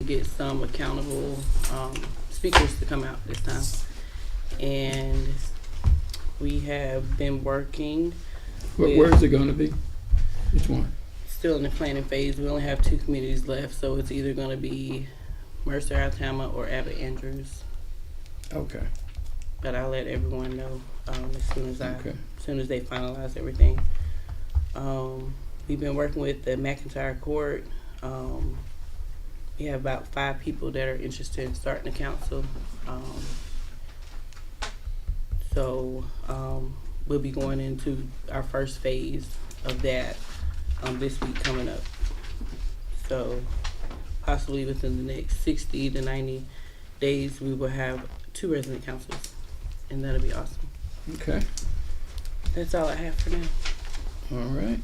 get some accountable speakers to come out this time. And we have been working Where is it going to be? Which one? still in the planning phase. We only have 2 communities left, so it's either going to be Mercer, Alabama, or Abbott Andrews. Okay. But I'll let everyone know as soon as Okay. as soon as they finalize everything. We've been working with the McIntyre Court. We have about 5 people that are interested in starting the council. So we'll be going into our first phase of that this week coming up. So possibly within the next 60 to 90 days, we will have 2 resident councils, and that'll be awesome. Okay. That's all I have for now. All right.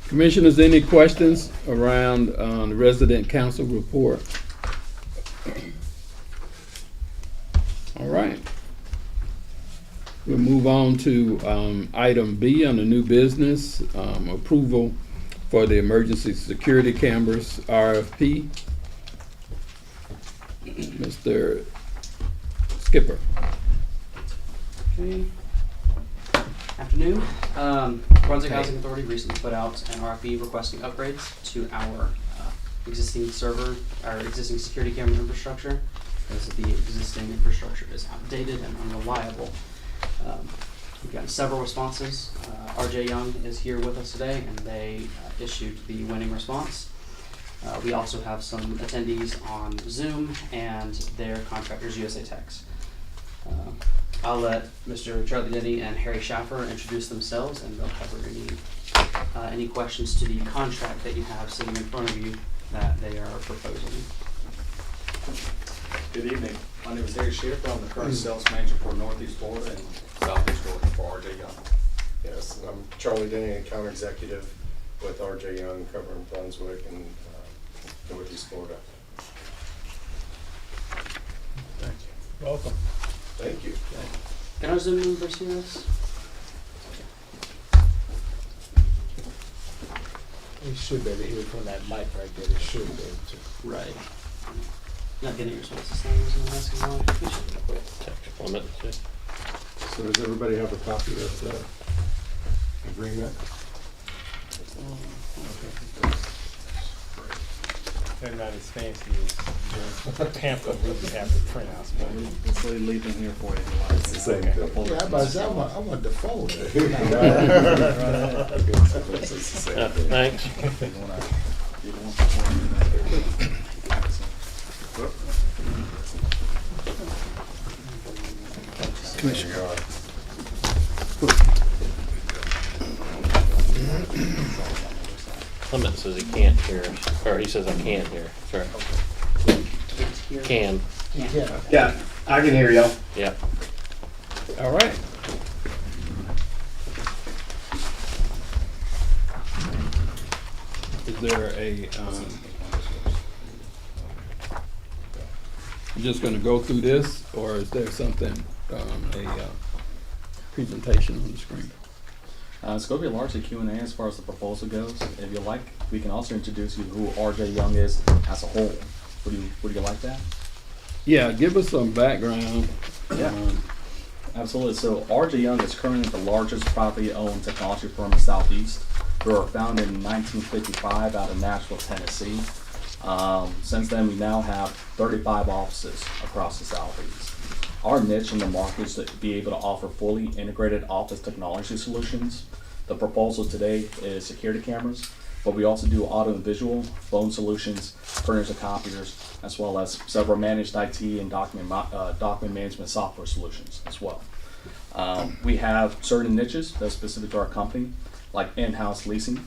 Commissioners, any questions around the resident council report? All right. We'll move on to item B on the new business, approval for the emergency security cameras RFP. Mr. Skipper. Okay. Afternoon. Brunswick Housing Authority recently put out an RFP requesting upgrades to our existing server, our existing security camera infrastructure, as the existing infrastructure is outdated and unreliable. We've gotten several responses. RJ Young is here with us today, and they issued the winning response. We also have some attendees on Zoom and their contractors, USA Techs. I'll let Mr. Charlie Denny and Harry Schaffer introduce themselves, and they'll cover any questions to the contract that you have sitting in front of you that they are proposing. Good evening. My name is Harry Schaffer. I'm the current sales manager for Northeast Florida and Southeast Florida for RJ Young. Yes, I'm Charlie Denny, account executive with RJ Young, covering Brunswick and Northeast Florida. Thank you. Welcome. Thank you. Can our Zoom members hear us? You should be able to hear from that mic right there. They should be able to. Right. Not getting your responses. I'm asking why. We should be quick. Technical limits. So does everybody have a copy of the agreement? They're not as fancy as the pamphlet we have to print out. Let's leave them here for you. It's the same thing. Yeah, I want the phone. It's the same thing. Thanks. Commissioner. Clement says he can't hear us, or he says I can't hear. Sorry. Can. Yeah. Yeah, I can hear y'all. Yeah. All right. Is there a, you just gonna go through this, or is there something, a presentation on the screen? It's going to be largely Q&A as far as the proposal goes. If you like, we can also introduce you who RJ Young is as a whole. Would you like that? Yeah, give us some background. Yeah. Absolutely. So RJ Young is currently the largest privately owned technology firm in the Southeast. We were founded in 1955 out of Nashville, Tennessee. Since then, we now have 35 offices across the Southeast. Our niche in the market is to be able to offer fully integrated office technology solutions. The proposal today is security cameras, but we also do audio and visual, phone solutions, printers and copiers, as well as several managed IT and document management software solutions as well. We have certain niches that's specific to our company, like in-house leasing.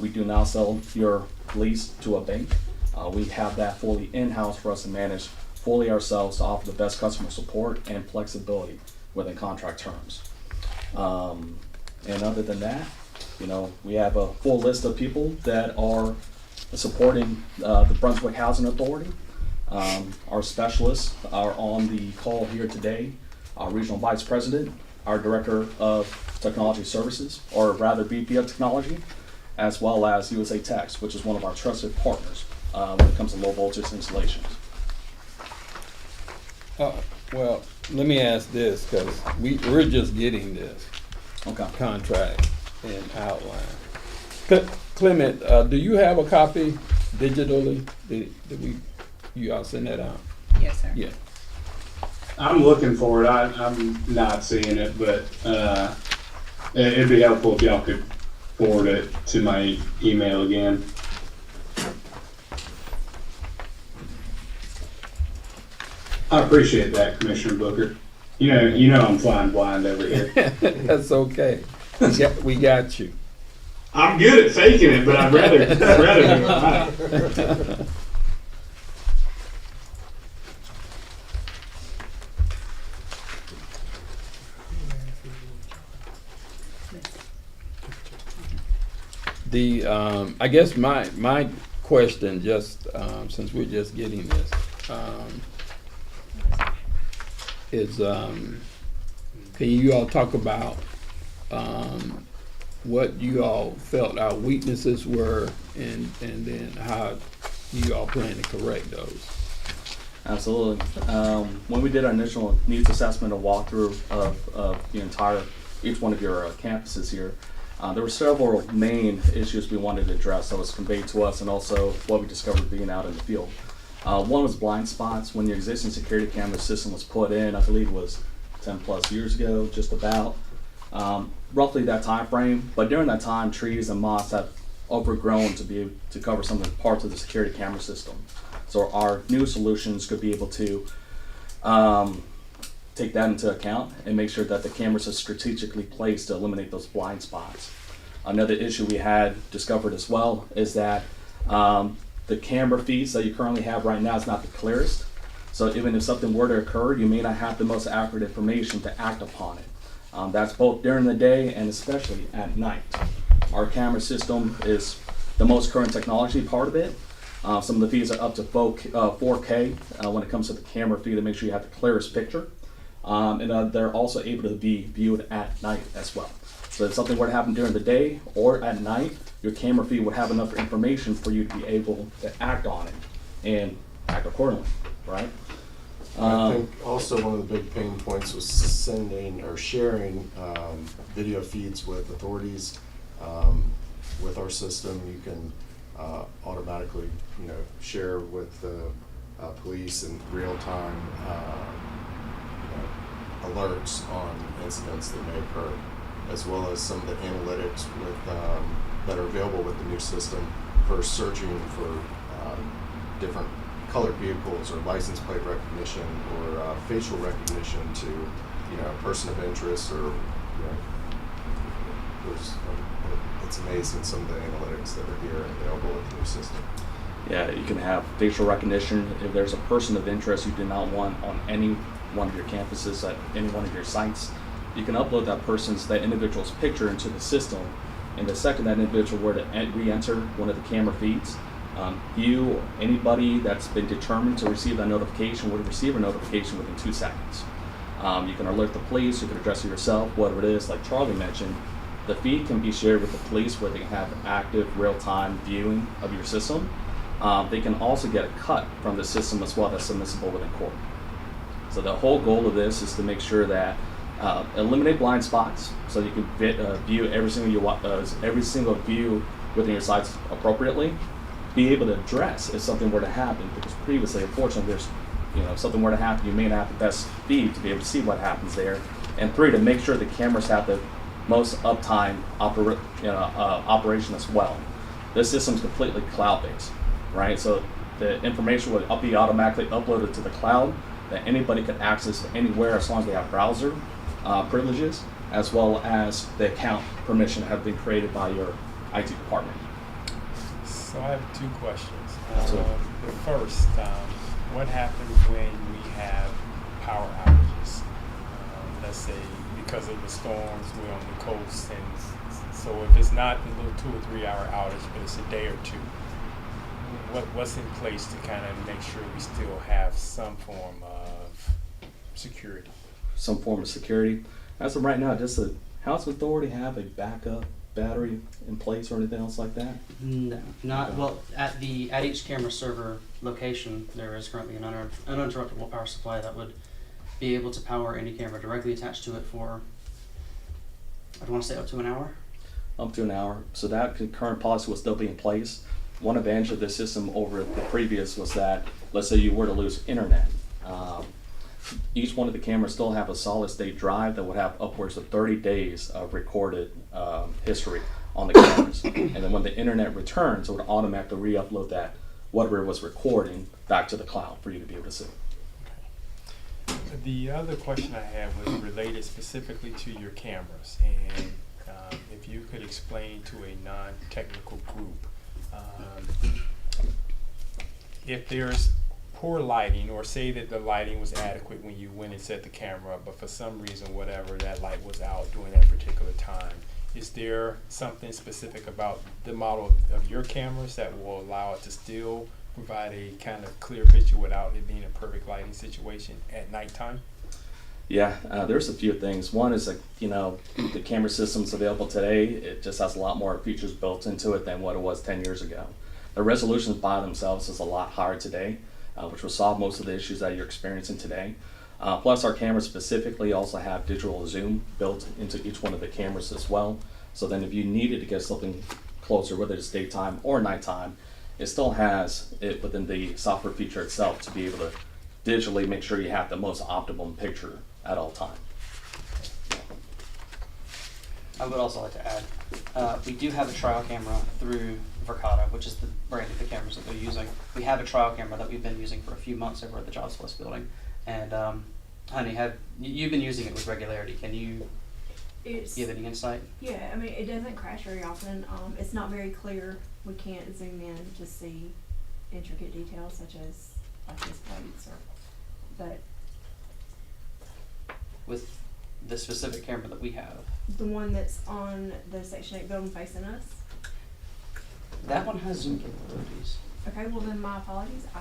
We do now sell your lease to a bank. We have that fully in-house for us to manage fully ourselves to offer the best customer support and flexibility within contract terms. And other than that, we have a full list of people that are supporting the Brunswick Housing Authority. Our specialists are on the call here today. Our Regional Vice President, our Director of Technology Services, or rather VP of Technology, as well as USA Techs, which is one of our trusted partners when it comes to low voltage installations. Well, let me ask this, because we're just getting this Okay. contract and outline. Clement, do you have a copy digitally? Did you all send that out? Yes, sir. Yeah. I'm looking for it. I'm not seeing it, but it'd be helpful if y'all could forward it to my email again. I appreciate that, Commissioner Booker. You know I'm flying blind over here. That's okay. We got you. I'm good at faking it, but I'd rather do it right. I guess my question, just since we're just getting this, is can you all talk about what you all felt our weaknesses were, and then how you all plan to correct those? Absolutely. When we did our initial needs assessment and walkthrough of each one of your campuses here, there were several main issues we wanted to address that was conveyed to us, and also what we discovered being out in the field. One was blind spots. When your existing security camera system was put in, I believe it was 10 plus years ago, just about, roughly that time frame. But during that time, trees and moss have overgrown to be able to cover some of the parts of the security camera system. So our new solutions could be able to take that into account and make sure that the cameras are strategically placed to eliminate those blind spots. Another issue we had discovered as well is that the camera feeds that you currently have right now is not the clearest. So even if something were to occur, you may not have the most accurate information to act upon it. That's both during the day and especially at night. Our camera system is the most current technology part of it. Some of the feeds are up to 4K when it comes to the camera feed to make sure you have the clearest picture. And they're also able to be viewed at night as well. So if something were to happen during the day or at night, your camera feed would have enough information for you to be able to act on it and act accordingly, right? I think also one of the big pain points was sending or sharing video feeds with authorities. With our system, you can automatically, share with the police in real time alerts on incidents that may occur, as well as some of the analytics that are available with the new system for searching for different colored vehicles or license plate recognition or facial recognition to, a person of interest or, it's amazing some of the analytics that are here and available with the new system. Yeah, you can have facial recognition. If there's a person of interest you do not want on any one of your campuses, at any one of your sites, you can upload that individual's picture into the system. And the second that individual were to re-enter one of the camera feeds, you or anybody that's been determined to receive that notification would receive a notification within 2 seconds. You can alert the police, you can address it yourself, whatever it is, like Charlie mentioned. The feed can be shared with the police where they can have active real-time viewing of your system. They can also get a cut from the system as well that's submissible within court. So the whole goal of this is to make sure that eliminate blind spots, so you can view every single view within your sites appropriately. Be able to address if something were to happen, because previously, unfortunately, if something were to happen, you may not have the best feed to be able to see what happens there. And 3, to make sure the cameras have the most uptime operation as well. This system is completely cloud-based, right? So the information would be automatically uploaded to the cloud that anybody could access anywhere as long as they have browser privileges, as well as the account permission have been created by your IT department. So I have 2 questions. Absolutely. The first, what happens when we have power outages? Let's say because of the storms, we're on the coast, and so if it's not a little 2 or 3 hour outage, but it's a day or 2, what's in place to kind of make sure we still have some form of security? Some form of security. As of right now, does the House Authority have a backup battery in place or anything else like that? No, not, well, at each camera server location, there is currently an uninterruptible power supply that would be able to power any camera directly attached to it for, I'd want to say up to an hour. Up to an hour. So that current policy will still be in place. One advantage of this system over the previous was that, let's say you were to lose internet. Each one of the cameras still have a solid state drive that would have upwards of 30 days of recorded history on the cameras. And then when the internet returns, it would automatically re-upload that, whatever it was recording, back to the cloud for you to be able to see. The other question I had was related specifically to your cameras, and if you could explain to a non-technical group if there's poor lighting, or say that the lighting was adequate when you went and set the camera up, but for some reason, whatever, that light was out during that particular time. Is there something specific about the model of your cameras that will allow it to still provide a kind of clear picture without it being a perfect lighting situation at nighttime? Yeah, there's a few things. One is, the camera systems available today, it just has a lot more features built into it than what it was 10 years ago. The resolutions by themselves is a lot higher today, which will solve most of the issues that you're experiencing today. Plus, our cameras specifically also have digital zoom built into each one of the cameras as well. So then if you needed to get something closer, whether it's daytime or nighttime, it still has it within the software feature itself to be able to digitally make sure you have the most optimum picture at all times. I would also like to add, we do have a trial camera through Verkada, which is the brand of the cameras that they're using. We have a trial camera that we've been using for a few months over at the Jobs Plus building. And honey, you've been using it with regularity. Can you give any insight? Yeah, I mean, it doesn't crash very often. It's not very clear. We can't zoom in to see intricate details such as like these plates, but With the specific camera that we have, the one that's on the Section 8 building facing us. that one has zoom capabilities. Okay, well then my apologies. I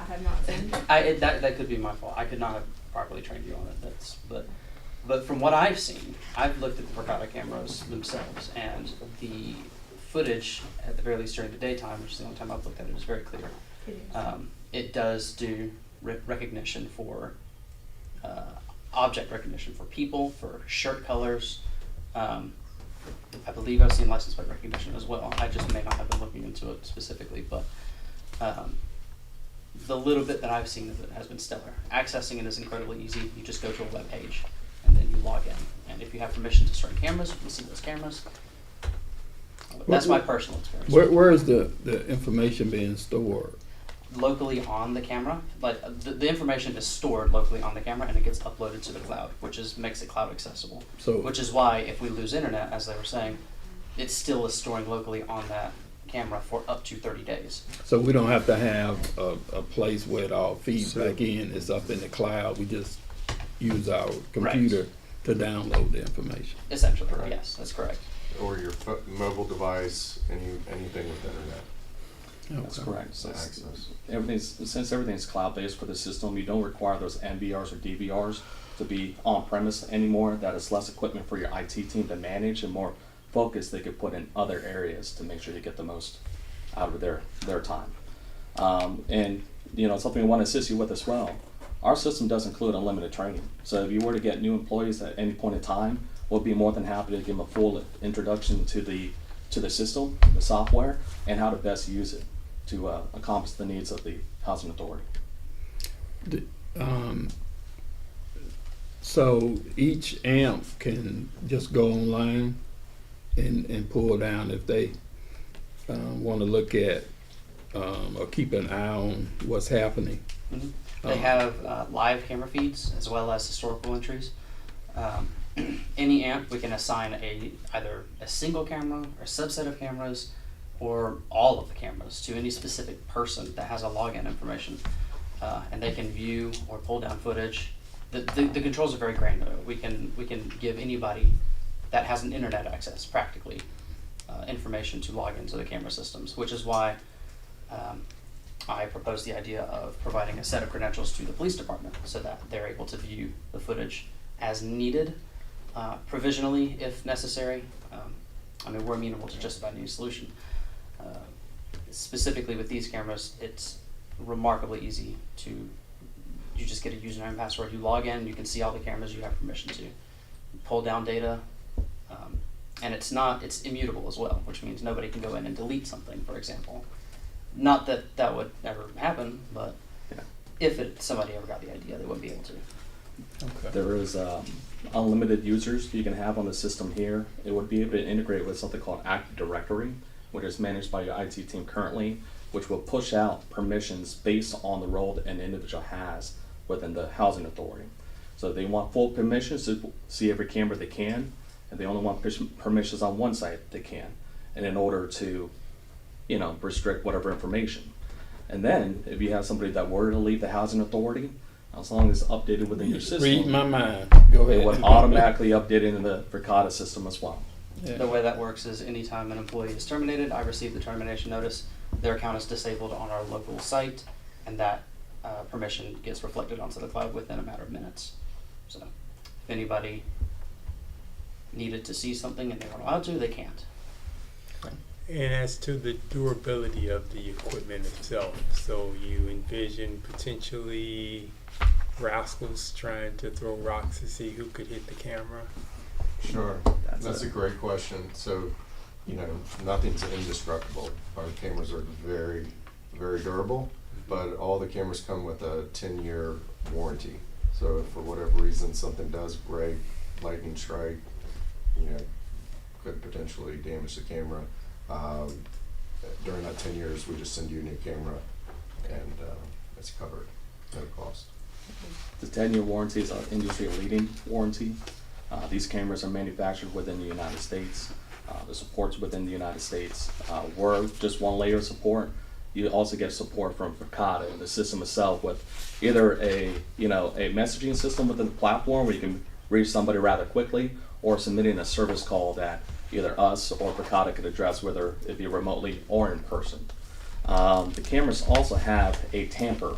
have not seen it. That could be my fault. I could not have properly trained you on it. But from what I've seen, I've looked at the Verkada cameras themselves, and the footage, at the very least during the daytime, which is the only time I've looked at it, is very clear. It is. It does do recognition for object recognition for people, for shirt colors. I believe I've seen license plate recognition as well. I just may not have been looking into it specifically, but the little bit that I've seen of it has been stellar. Accessing it is incredibly easy. You just go to a web page and then you log in. And if you have permission to certain cameras, you can see those cameras. That's my personal experience. Where is the information being stored? Locally on the camera, like the information is stored locally on the camera and it gets uploaded to the cloud, which makes it cloud accessible. So, Which is why if we lose internet, as they were saying, it still is storing locally on that camera for up to 30 days. so we don't have to have a place where it all feeds back in. It's up in the cloud. We just use our computer to download the information. Essentially, Correct. yes, that's correct. Or your mobile device, anything with internet. That's correct. So Access. since everything's cloud-based for the system, you don't require those NVRs or DVRs to be on-premise anymore. That is less equipment for your IT team to manage and more focus they could put in other areas to make sure you get the most out of their time. And something we want to assist you with as well. Our system does include unlimited training. So if you were to get new employees at any point in time, we'll be more than happy to give them a full introduction to the system, the software, and how to best use it to accomplish the needs of the housing authority. So each AMP can just go online and pull down if they want to look at or keep an eye on what's happening. Mm-hmm. They have live camera feeds as well as historical entries. Any AMP, we can assign either a single camera or a subset of cameras or all of the cameras to any specific person that has a login information, and they can view or pull down footage. The controls are very granular. We can give anybody that has an internet access practically information to log into the camera systems, which is why I proposed the idea of providing a set of credentials to the police department so that they're able to view the footage as needed, provisionally if necessary. I mean, we're amenable to just about any solution. Specifically with these cameras, it's remarkably easy to, you just get a username and password, you log in, you can see all the cameras you have permission to. You pull down data, and it's immutable as well, which means nobody can go in and delete something, for example. Not that that would ever happen, but Yeah. if somebody ever got the idea, they wouldn't be able to. Okay. There is unlimited users you can have on the system here. It would be able to integrate with something called Active Directory, which is managed by your IT team currently, which will push out permissions based on the role that an individual has within the housing authority. So if they want full permissions to see every camera they can, and they only want permissions on one site, they can. And in order to, restrict whatever information. And then, if you have somebody that were to leave the housing authority, as long as it's updated within your system, Read my mind. Go ahead. it would automatically update into the Verkada system as well. Yeah. The way that works is anytime an employee is terminated, I receive the termination notice, their account is disabled on our local site, and that permission gets reflected onto the cloud within a matter of minutes. So if anybody needed to see something and they weren't allowed to, they can't. And as to the durability of the equipment itself, so you envision potentially rascals trying to throw rocks to see who could hit the camera? Sure, that's a great question. So, nothing's indestructible. Our cameras are very, very durable, but all the cameras come with a 10-year warranty. So if for whatever reason something does break, lightning strike, could potentially damage the camera. During that 10 years, we just send you a new camera, and it's covered, no cost. The 10-year warranty is an industry-leading warranty. These cameras are manufactured within the United States. The support's within the United States. We're just one layer of support. You also get support from Verkada, the system itself, with either a messaging system within the platform where you can reach somebody rather quickly, or submitting a service call that either us or Verkada could address, whether it be remotely or in person. The cameras also have a tamper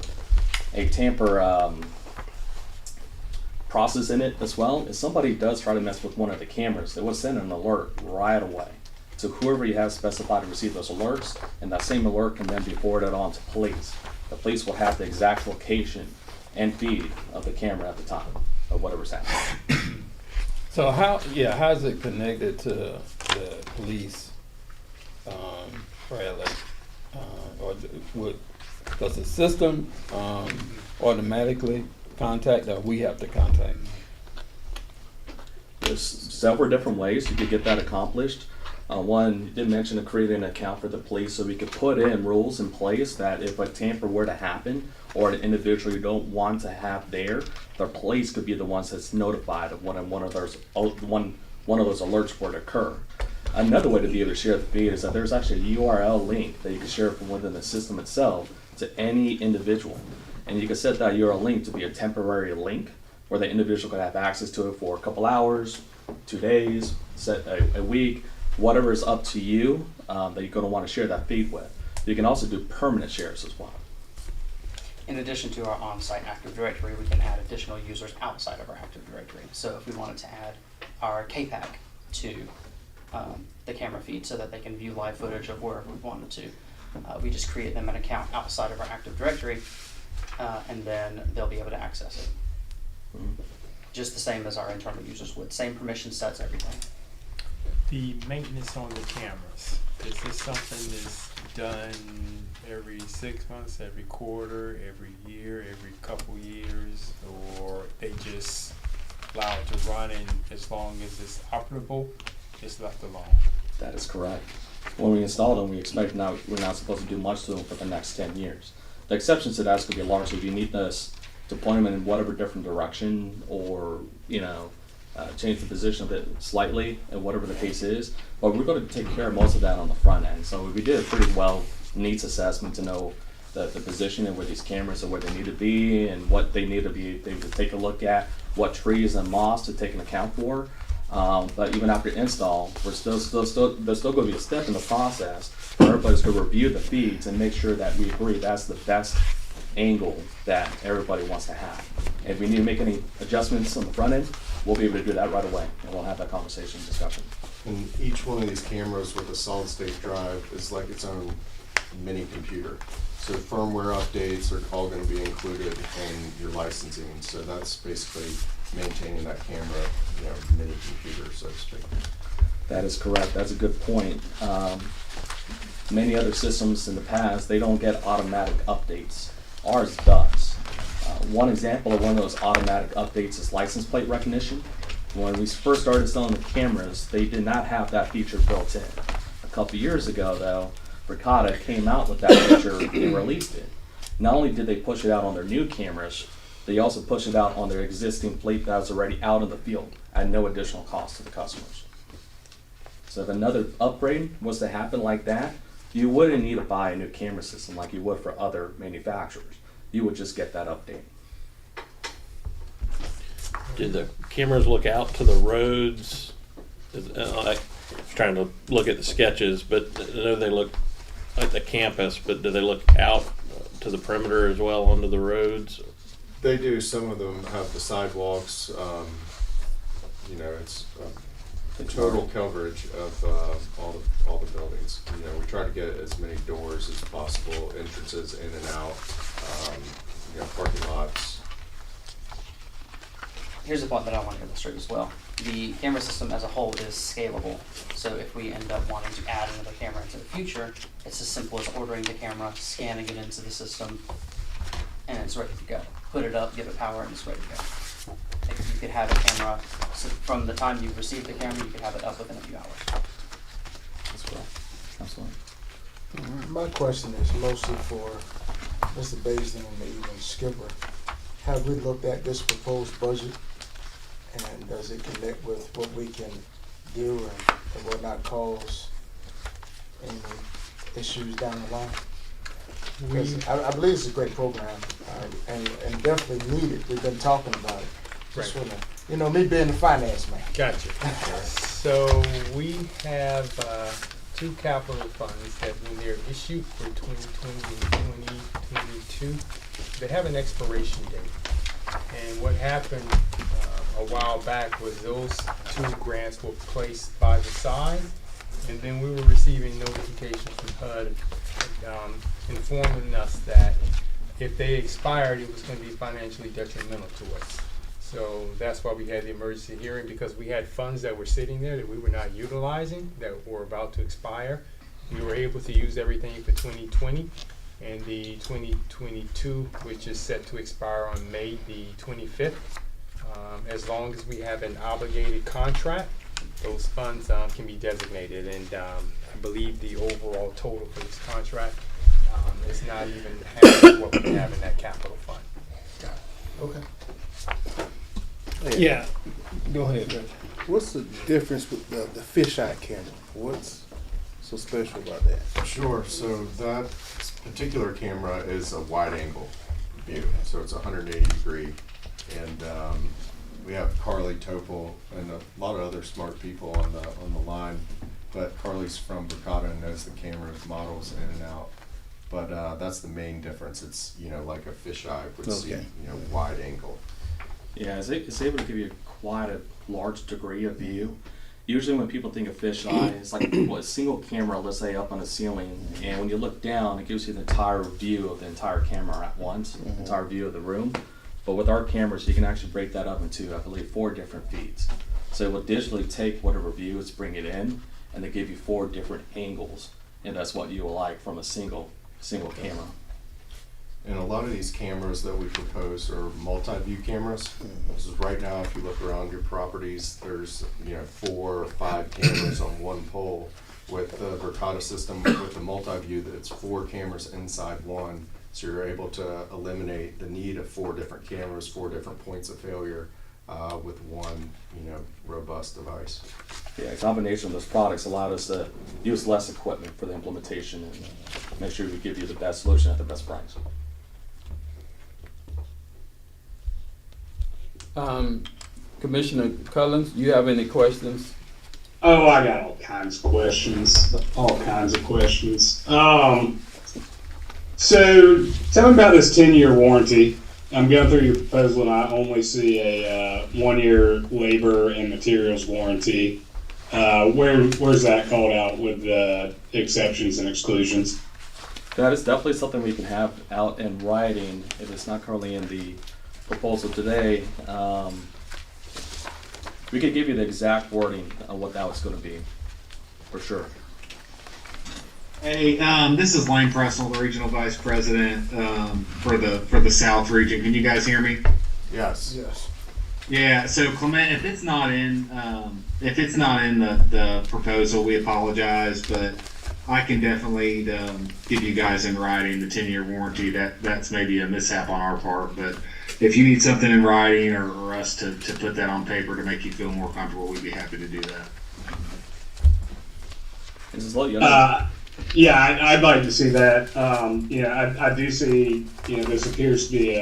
process in it as well. If somebody does try to mess with one of the cameras, they will send an alert right away to whoever you have specified to receive those alerts, and that same alert can then be forwarded on to police. The police will have the exact location and feed of the camera at the time of whatever's happening. So how is it connected to the police, Bradley? Does the system automatically contact, or we have to contact? There's several different ways you could get that accomplished. One, you did mention creating an account for the police, so we could put in rules in place that if a tamper were to happen, or an individual you don't want to have there, the police could be the ones that's notified of when one of those alerts were to occur. Another way to be able to share the feed is that there's actually a URL link that you can share from within the system itself to any individual. And you can set that URL link to be a temporary link where the individual could have access to it for a couple hours, 2 days, set a week, whatever is up to you that you're going to want to share that feed with. You can also do permanent shares as well. In addition to our on-site Active Directory, we can add additional users outside of our Active Directory. So if we wanted to add our KPAC to the camera feed so that they can view live footage of wherever we wanted to, we just create them an account outside of our Active Directory, and then they'll be able to access it. Just the same as our internal users would. Same permission sets, everything. The maintenance on the cameras, is this something that's done every 6 months, every quarter, every year, every couple years, or they just allow it to run and as long as it's operable, it's left alone? That is correct. When we install them, we expect we're not supposed to do much to them for the next 10 years. The exceptions to that could be largely if you need this deployment in whatever different direction, or change the position of it slightly, and whatever the case is. But we're going to take care of most of that on the front end. So we did a pretty well needs assessment to know the position and where these cameras are, where they need to be, and what they need to be. They would take a look at what trees and moss to take an account for. But even after install, there's still going to be a step in the process where everybody's going to review the feeds and make sure that we agree that's the best angle that everybody wants to have. And if we need to make any adjustments on the front end, we'll be able to do that right away, and we'll have that conversation discussion. And each one of these cameras with a solid state drive is like its own mini computer. So firmware updates are all going to be included in your licensing. So that's basically maintaining that camera, mini computer, so to speak. That is correct. That's a good point. Many other systems in the past, they don't get automatic updates. Ours does. One example of one of those automatic updates is license plate recognition. When we first started selling the cameras, they did not have that feature built in. A couple years ago, though, Verkada came out with that feature and released it. Not only did they push it out on their new cameras, they also pushed it out on their existing fleet that was already out in the field at no additional cost to the customers. So if another upgrade was to happen like that, you wouldn't need to buy a new camera system like you would for other manufacturers. You would just get that update. Do the cameras look out to the roads? I'm trying to look at the sketches, but I know they look at the campus, but do they look out to the perimeter as well onto the roads? They do. Some of them have the sidewalks. It's the total coverage of all the buildings. We try to get as many doors as possible, entrances in and out, parking lots. Here's a point that I want to illustrate as well. The camera system as a whole is scalable. So if we end up wanting to add another camera into the future, it's as simple as ordering the camera, scanning it into the system, and it's ready to go. Put it up, give it power, and it's ready to go. You could have a camera, so from the time you receive the camera, you could have it up within a few hours. That's well. Absolutely. My question is mostly for Mr. Baisden and even Skipper. Have we looked at this proposed budget, and does it connect with what we can do and will not cause any issues down the line? Because I believe it's a great program and definitely needed. We've been talking about it. Just wanna, me being the finance man. Gotcha. So we have two capital funds that when they're issued for 2020 and 2022, they have an expiration date. And what happened a while back was those two grants were placed by the side, and then we were receiving notifications from HUD informing us that if they expired, it was going to be financially detrimental to us. So that's why we had the emergency hearing, because we had funds that were sitting there that we were not utilizing, that were about to expire. We were able to use everything for 2020, and the 2022, which is set to expire on May the 25th. As long as we have an obligated contract, those funds can be designated, and I believe the overall total for this contract is not even half of what we have in that capital fund. Okay. Yeah. Go ahead, Rich. What's the difference with the fisheye camera? What's so special about that? Sure. So that particular camera is a wide angle view. So it's 180 degree. And we have Carly Topol and a lot of other smart people on the line. But Carly's from Verkada and knows the cameras, models in and out. But that's the main difference. It's, like a fisheye would see, wide angle. Yeah, it's able to give you quite a large degree of view. Usually when people think of fisheye, it's like a single camera, let's say, up on the ceiling, and when you look down, it gives you the entire view of the entire camera at once, the entire view of the room. But with our cameras, you can actually break that up into, I believe, 4 different feeds. So it will digitally take whatever view it's bring it in, and they give you 4 different angles, and that's what you will like from a single camera. And a lot of these cameras that we propose are multi-view cameras. This is right now, if you look around your properties, there's 4 or 5 cameras on one pole. With the Verkada system, with the multi-view, that's 4 cameras inside one. So you're able to eliminate the need of 4 different cameras, 4 different points of failure with one robust device. Yeah, a combination of those products allowed us to use less equipment for the implementation and make sure we give you the best solution at the best price. Commissioner Collins, you have any questions? Oh, I got all kinds of questions. So tell me about this 10-year warranty. I'm going through your proposal and I only see a 1-year labor and materials warranty. Where's that called out with the exceptions and exclusions? That is definitely something we can have out in writing if it's not currently in the proposal today. We could give you the exact wording of what that was going to be, for sure. Hey, this is Lane Pressel, the Regional Vice President for the South Region. Can you guys hear me? Yes. Yes. Yeah. So Clement, if it's not in the proposal, we apologize, but I can definitely give you guys in writing the 10-year warranty. That's maybe a mishap on our part, but if you need something in writing or us to put that on paper to make you feel more comfortable, we'd be happy to do that. This is let you know. Yeah, I'd like to see that. I do see, this appears to be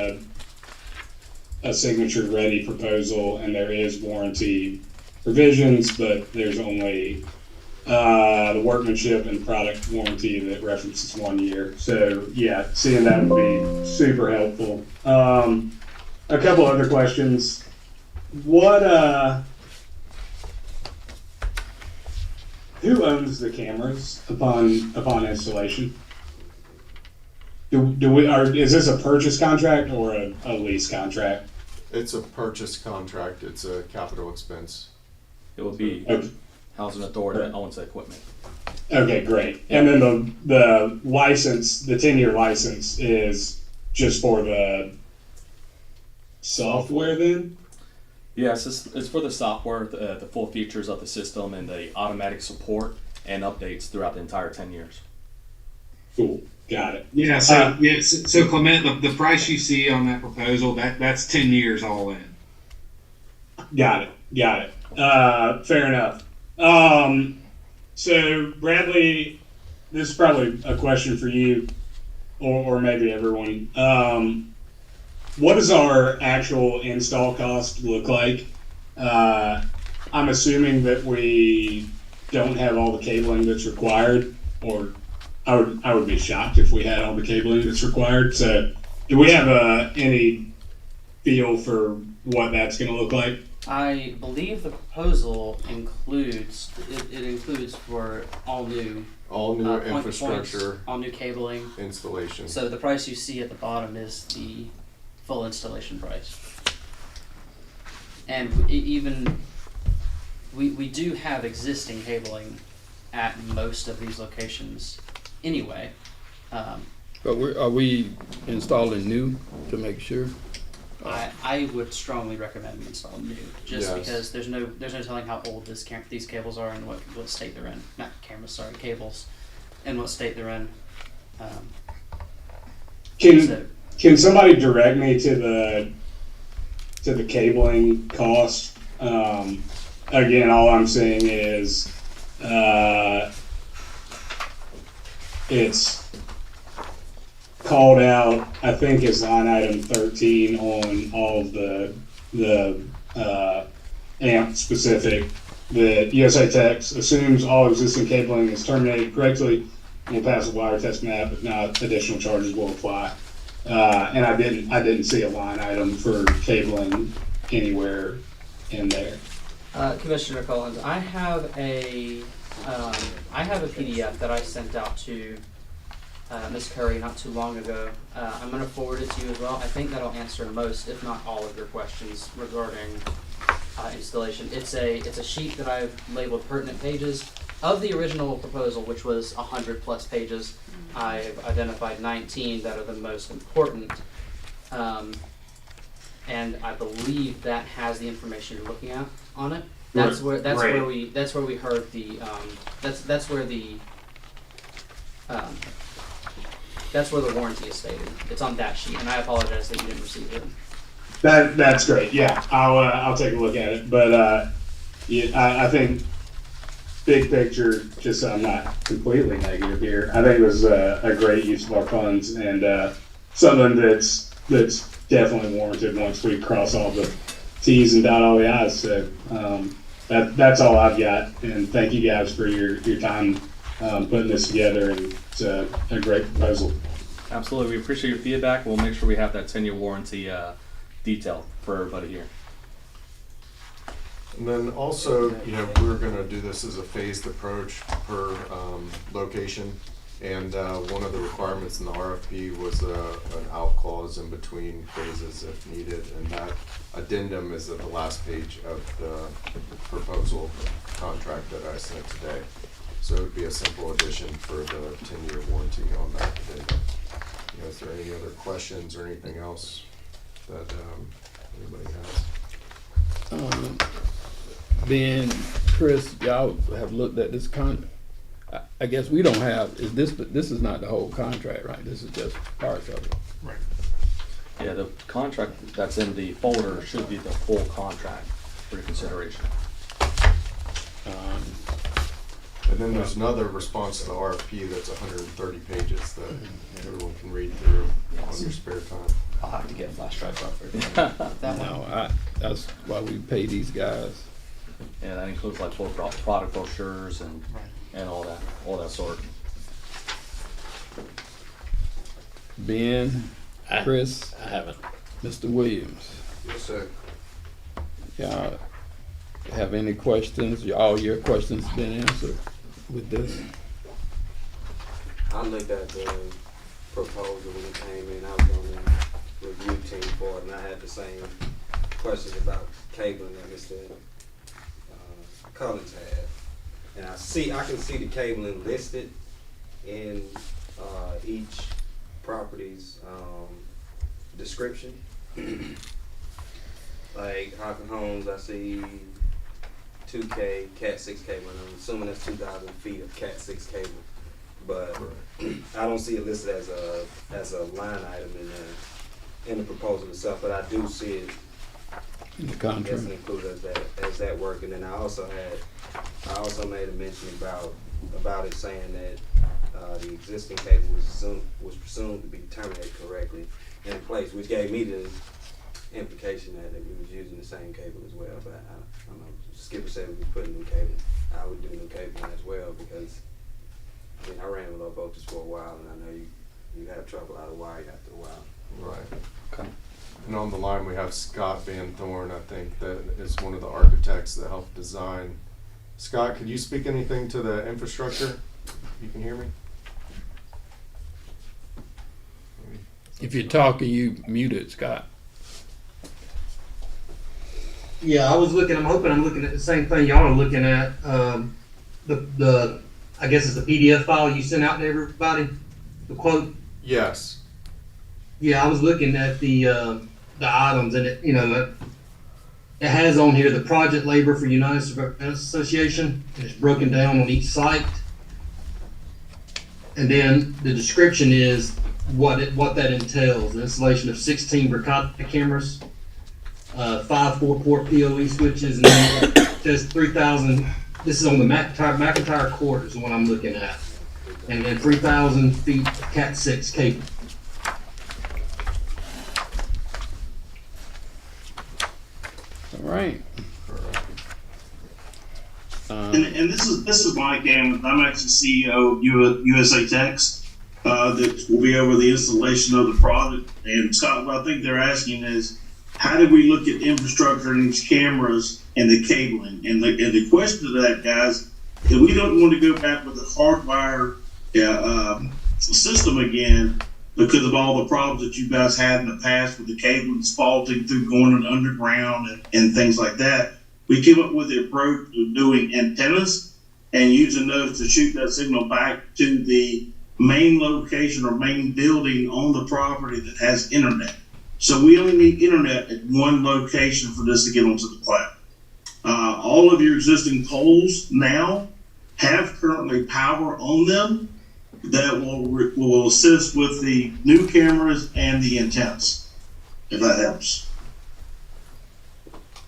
a signature-ready proposal, and there is warranty provisions, but there's only the workmanship and product warranty that references 1 year. So, yeah, seeing that would be super helpful. A couple other questions. Who owns the cameras upon installation? Is this a purchase contract or a lease contract? It's a purchase contract. It's a capital expense. It will be Okay. Housing Authority that owns the equipment. Okay, great. And then the license, the 10-year license is just for the software then? Yes, it's for the software, the full features of the system, and the automatic support and updates throughout the entire 10 years. Cool. Got it. Yeah. So Clement, the price you see on that proposal, that's 10 years all in. Got it. Fair enough. So Bradley, this is probably a question for you, or maybe everyone. What does our actual install cost look like? I'm assuming that we don't have all the cabling that's required, or I would be shocked if we had all the cabling that's required. So, do we have any feel for what that's going to look like? I believe the proposal includes for all new Infrastructure all new cabling. installation. So the price you see at the bottom is the full installation price. And we do have existing cabling at most of these locations anyway. But are we installing new to make sure? I would strongly recommend we install new, just Yes. because there's no telling how old these cables are and what state they're in. Not cameras, sorry, cables, and what state they're in. Can somebody direct me to the cabling cost? Again, all I'm saying is it's called out, I think, as line item 13 on all of the AMP specific. The USA Techs assumes all existing cabling is terminated correctly and will pass a wire test map, if not, additional charges will apply. And I didn't see a line item for cabling anywhere in there. Commissioner Collins, I have a PDF that I sent out to Ms. Curry not too long ago. I'm going to forward it to you as well. I think that'll answer most, if not all, of your questions regarding installation. It's a sheet that I've labeled pertinent pages of the original proposal, which was 100+ pages. I've identified 19 that are the most important, and I believe that has the information you're looking at on it. That's where we heard the that's where the warranty is stated. It's on that sheet, and I apologize that you didn't receive it. That's great. Yeah, I'll take a look at it. But I think big picture, just so I'm not completely negative here, I think it was a great use of our funds and something that's definitely warranted once we cross all the T's and dot all the I's. So that's all I've got. And thank you guys for your time putting this together. And it's a great proposal. Absolutely, we appreciate your feedback. We'll make sure we have that 10-year warranty detail for everybody here. And then also, we're gonna do this as a phased approach per location. And one of the requirements in the RFP was an out clause in between phases if needed. And that addendum is at the last page of the proposal contract that I sent today. So it would be a simple addition for the 10-year warranty on that addendum. Is there any other questions or anything else that anybody has? Ben, Chris, y'all have looked at this I guess we don't have, but this is not the whole contract, right? This is just parts of it. Right. Yeah, the contract that's in the folder should be the full contract for your consideration. And then there's another response to the RFP that's 130 pages that everyone can read through on your spare time. I'll have to get a flash drive up for that one. No, that's why we pay these guys. Yeah, that includes like full product brochures and all that sort. Ben, Chris, I haven't. Mr. Williams. Yes, sir. Y'all have any questions? All your questions been answered with this? I looked at the proposal when it came in. I was on the review team for it, and I had the same questions about cabling that Mr. Collins had. And I can see the cabling listed in each property's description. Like Hawken Homes, I see 2K Cat 6 cable, and I'm assuming that's 2,000 feet of Cat 6 cable. But I don't see it listed as a line item in the proposal itself. But I do see it In the contract. Yes, included as that work. And then I also made a mention about it saying that the existing cable was presumed to be terminated correctly in place, which gave me the implication that we was using the same cable as well. But I don't know. Skipper said we'd be putting new cable. I would do new cable as well because I ran with low voltage for a while, and I know you have trouble out of wire after a while. Right. Okay. And on the line, we have Scott Van Thorn, I think, that is one of the architects that helped design. Scott, could you speak anything to the infrastructure? You can hear me? If you're talking, you mute it, Scott. Yeah, I'm hoping I'm looking at the same thing y'all are looking at. I guess it's the PDF file you sent out to everybody, the quote. Yes. Yeah, I was looking at the items, and it has on here the project labor for United Suburban Association, and it's broken down on each site. And then the description is what that entails: the installation of 16 Bricata cameras, 5 4-port PoE switches, and then it says 3,000. This is on the McIntyre Court is the one I'm looking at, and then 3,000 feet of Cat 6 cable. All right. And this is Mike Gammon. I'm actually CEO of USA Techs that will be over the installation of the product. And Scott, what I think they're asking is, how do we look at infrastructure and these cameras and the cabling? And the question to that, guys, is we don't want to go back with the hardwire system again because of all the problems that you guys had in the past with the cables faulting through going underground and things like that. We came up with the approach of doing antennas and using those to shoot that signal back to the main location or main building on the property that has internet. So we only need internet at one location for this to get onto the cloud. All of your existing poles now have currently power on them that will assist with the new cameras and the antennas, if that helps.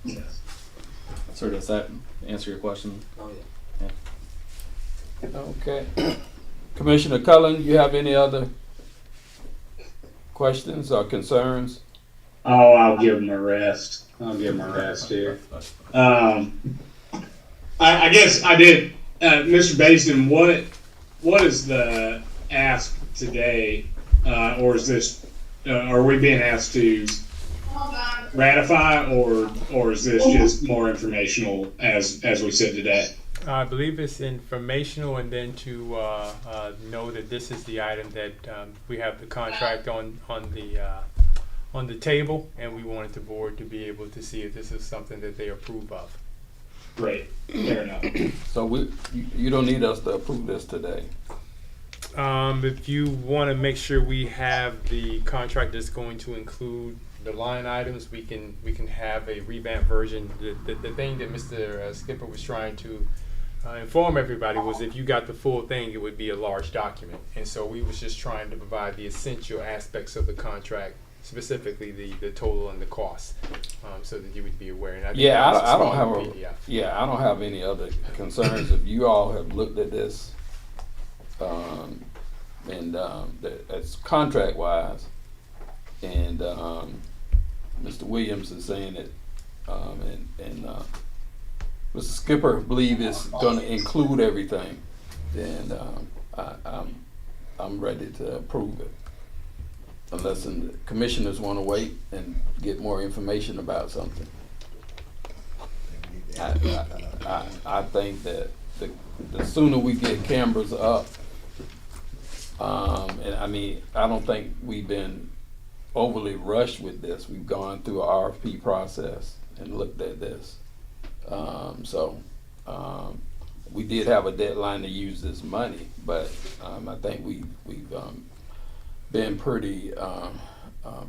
Yes. Sir, does that answer your question? Oh yeah. Okay. Commissioner Cullen, you have any other questions or concerns? Oh, I'll give them a rest. Here. I guess I did. Mr. Basin, what is the ask today, or is this? Are we being asked to ratify, or is this just more informational as we said today? I believe it's informational, and then to know that this is the item that we have the contract on the table, and we wanted the board to be able to see if this is something that they approve of. Great, fair enough. So you don't need us to approve this today. If you want to make sure we have the contract that's going to include the line items, we can have a revamped version. The thing that Mr. Skipper was trying to inform everybody was if you got the full thing, it would be a large document, and so we was just trying to provide the essential aspects of the contract, specifically the total and the cost, so that you would be aware. And I think Yeah, that was a I don't small have PDF. I don't have any other concerns. If you all have looked at this, that's contract wise, and Mr. Williams is saying it, and Mr. Skipper believe it's going to include everything, then I'm ready to approve it. Unless the commissioners want to wait and get more information about something. I think that the sooner we get cameras up, and I mean, I don't think we've been overly rushed with this. We've gone through an RFP process and looked at this. We did have a deadline to use this money, but I think we've been pretty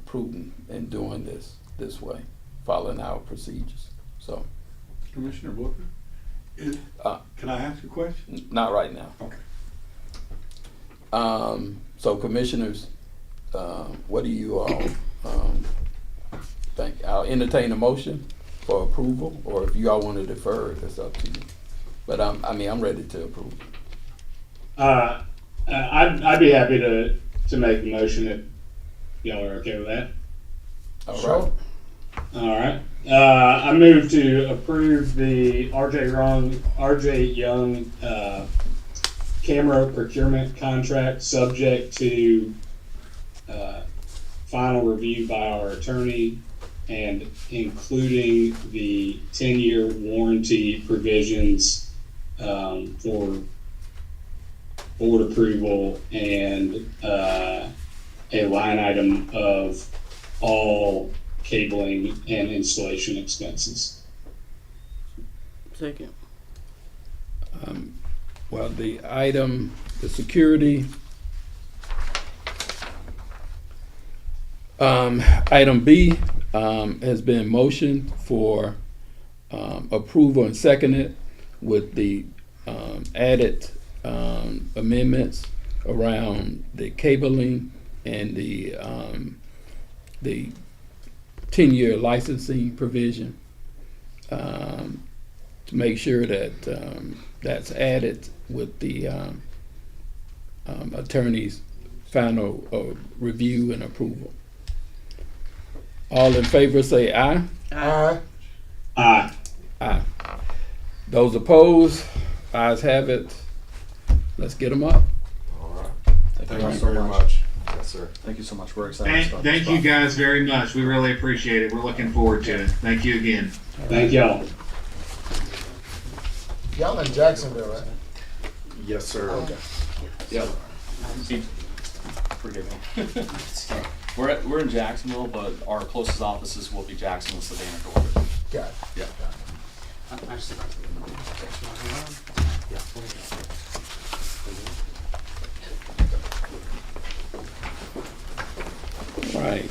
prudent in doing this way, following our procedures. So, Commissioner Booker, can I ask a question? Not right now. Okay. So commissioners, what do you all think? I'll entertain a motion for approval, or if you all want to defer it, it's up to you. But I'm ready to approve. I'd be happy to make the motion if y'all are okay with that. All right. All right. I move to approve the RJ Young camera procurement contract, subject to final review by our attorney, and including the 10-year warranty provisions for board approval, and a line item of all cabling and installation expenses. Second. Well, the item, the security, item B has been motioned for approval and seconded with the added amendments around the cabling and the 10-year licensing provision, to make sure that that's added with the attorney's final review and approval. All in favor say aye. Aye. Aye. Aye. Those opposed, ayes have it. Let's get them up. All right. Thank you very much. Yes, sir. Thank you so much. We're excited. Thank you guys very much. We really appreciate it. We're looking forward to it. Thank you again. Thank y'all. Y'all in Jacksonville, right? Yes, sir. Okay. Yep. Forgive me. We're in Jacksonville, but our closest offices will be Jacksonville, Savannah, Georgia. Got it. Yeah. Right.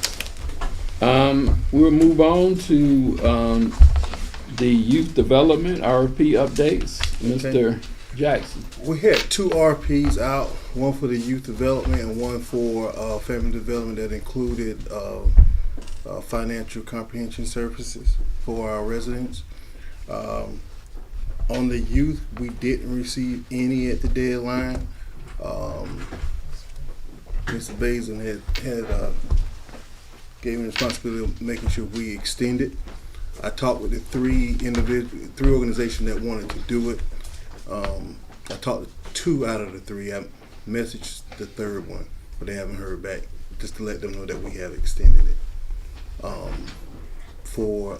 We'll move on to the youth development RFP updates. Mr. Jackson. We had 2 RPs out, one for the youth development and one for family development, that included financial comprehension services for our residents. On the youth, we didn't receive any at the deadline. Mr. Bazin had gave me the responsibility of making sure we extended. I talked with the 3 organizations that wanted to do it. I talked to 2 out of the 3. I messaged the 3rd one, but they haven't heard back, just to let them know that we have extended it. for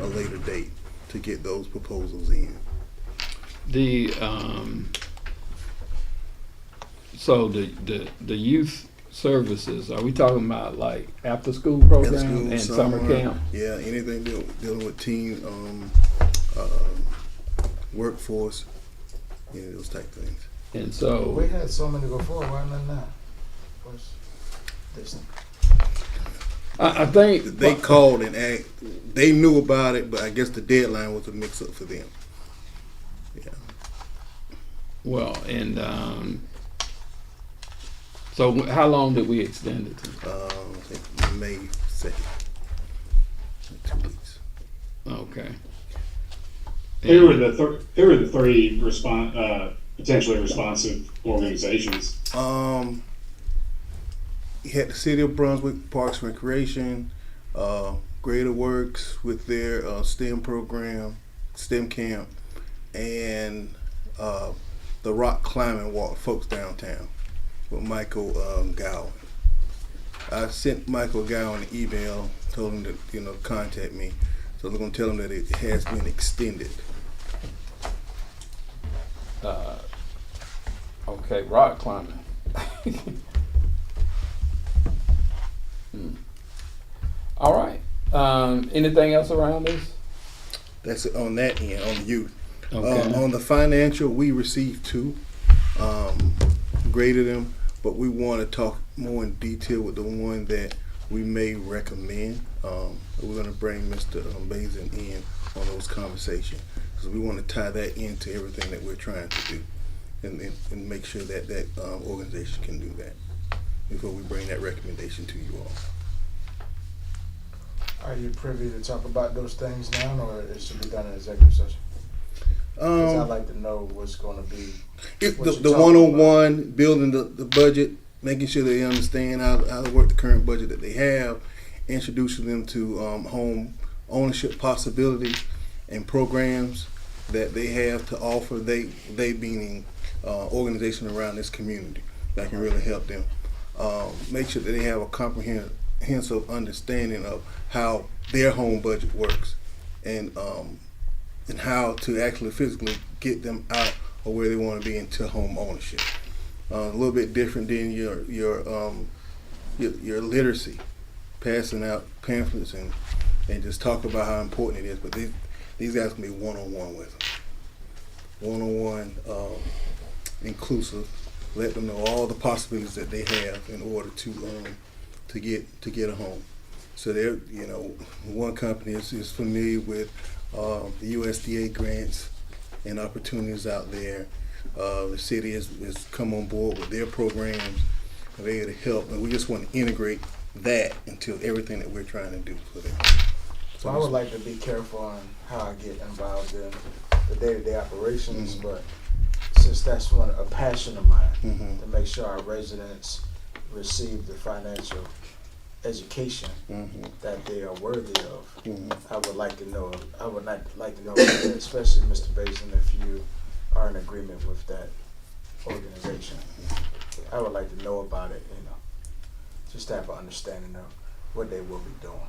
a later date to get those proposals in. So the youth services, are we talking about like after school program School, and summer camp? Yeah, anything dealing with teen workforce, those type things. And so We had so many before, why not now? I think They called and asked, they knew about it, but I guess the deadline was a mix up for them. Yeah. well, and so how long did we extend it to? I think May 2nd. 2 weeks. Okay. Who were the three potentially responsive organizations? You had the City of Brunswick Parks and Recreation, Greater Works with their STEM program, STEM camp, and the Rock Climbing Walk, folks downtown, with Michael Gowan. I sent Michael Gowan an email, told him to contact me. So they're going to tell him that it has been extended. Okay, rock climbing. All right. Anything else around this? That's it on that end, on the youth. Okay. On the financial, we received 2, graded them, but we want to talk more in detail with the one that we may recommend. We're going to bring Mr. Bazin in on those conversations because we want to tie that into everything that we're trying to do and make sure that organization can do that before we bring that recommendation to you all. Are you privy to talk about those things now, or it should be done in executive session? Because I'd like to know what's going to be. The one-on-one, building the budget, making sure they understand how to work the current budget that they have, introducing them to home ownership possibilities and programs that they have to offer. They being organization around this community that can really help them. Make sure that they have a comprehensive understanding of how their home budget works and how to actually physically get them out of where they want to be into home ownership. A little bit different than your literacy, passing out pamphlets and just talk about how important it is. But these guys can be one-on-one with them, one-on-one, inclusive. Let them know all the possibilities that they have in order to get a home. So they're one company is familiar with the USDA grants and opportunities out there. The city has come on board with their programs. They're to help, and we just want to integrate that into everything that we're trying to do for them. So I would like to be careful on how I get involved in the day-to-day operations, but since that's a passion of mine, to make sure our residents receive the financial education that they are worthy of. I would like to know. I would like to know, especially Mr. Bazin, if you are in agreement with that organization. I would like to know about it. Just to have an understanding of what they will be doing.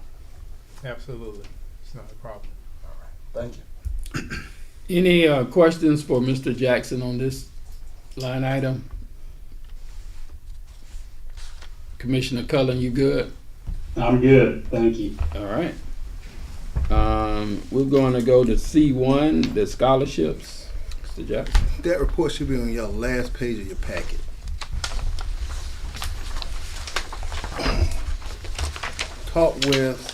Absolutely, it's not a problem. All right, thank you. Any questions for Mr. Jackson on this line item? Commissioner Cullen, you good? I'm good, thank you. All right. We're going to go to C1, the scholarships. Mr. Jackson. That report should be on your last page of your packet. Talk with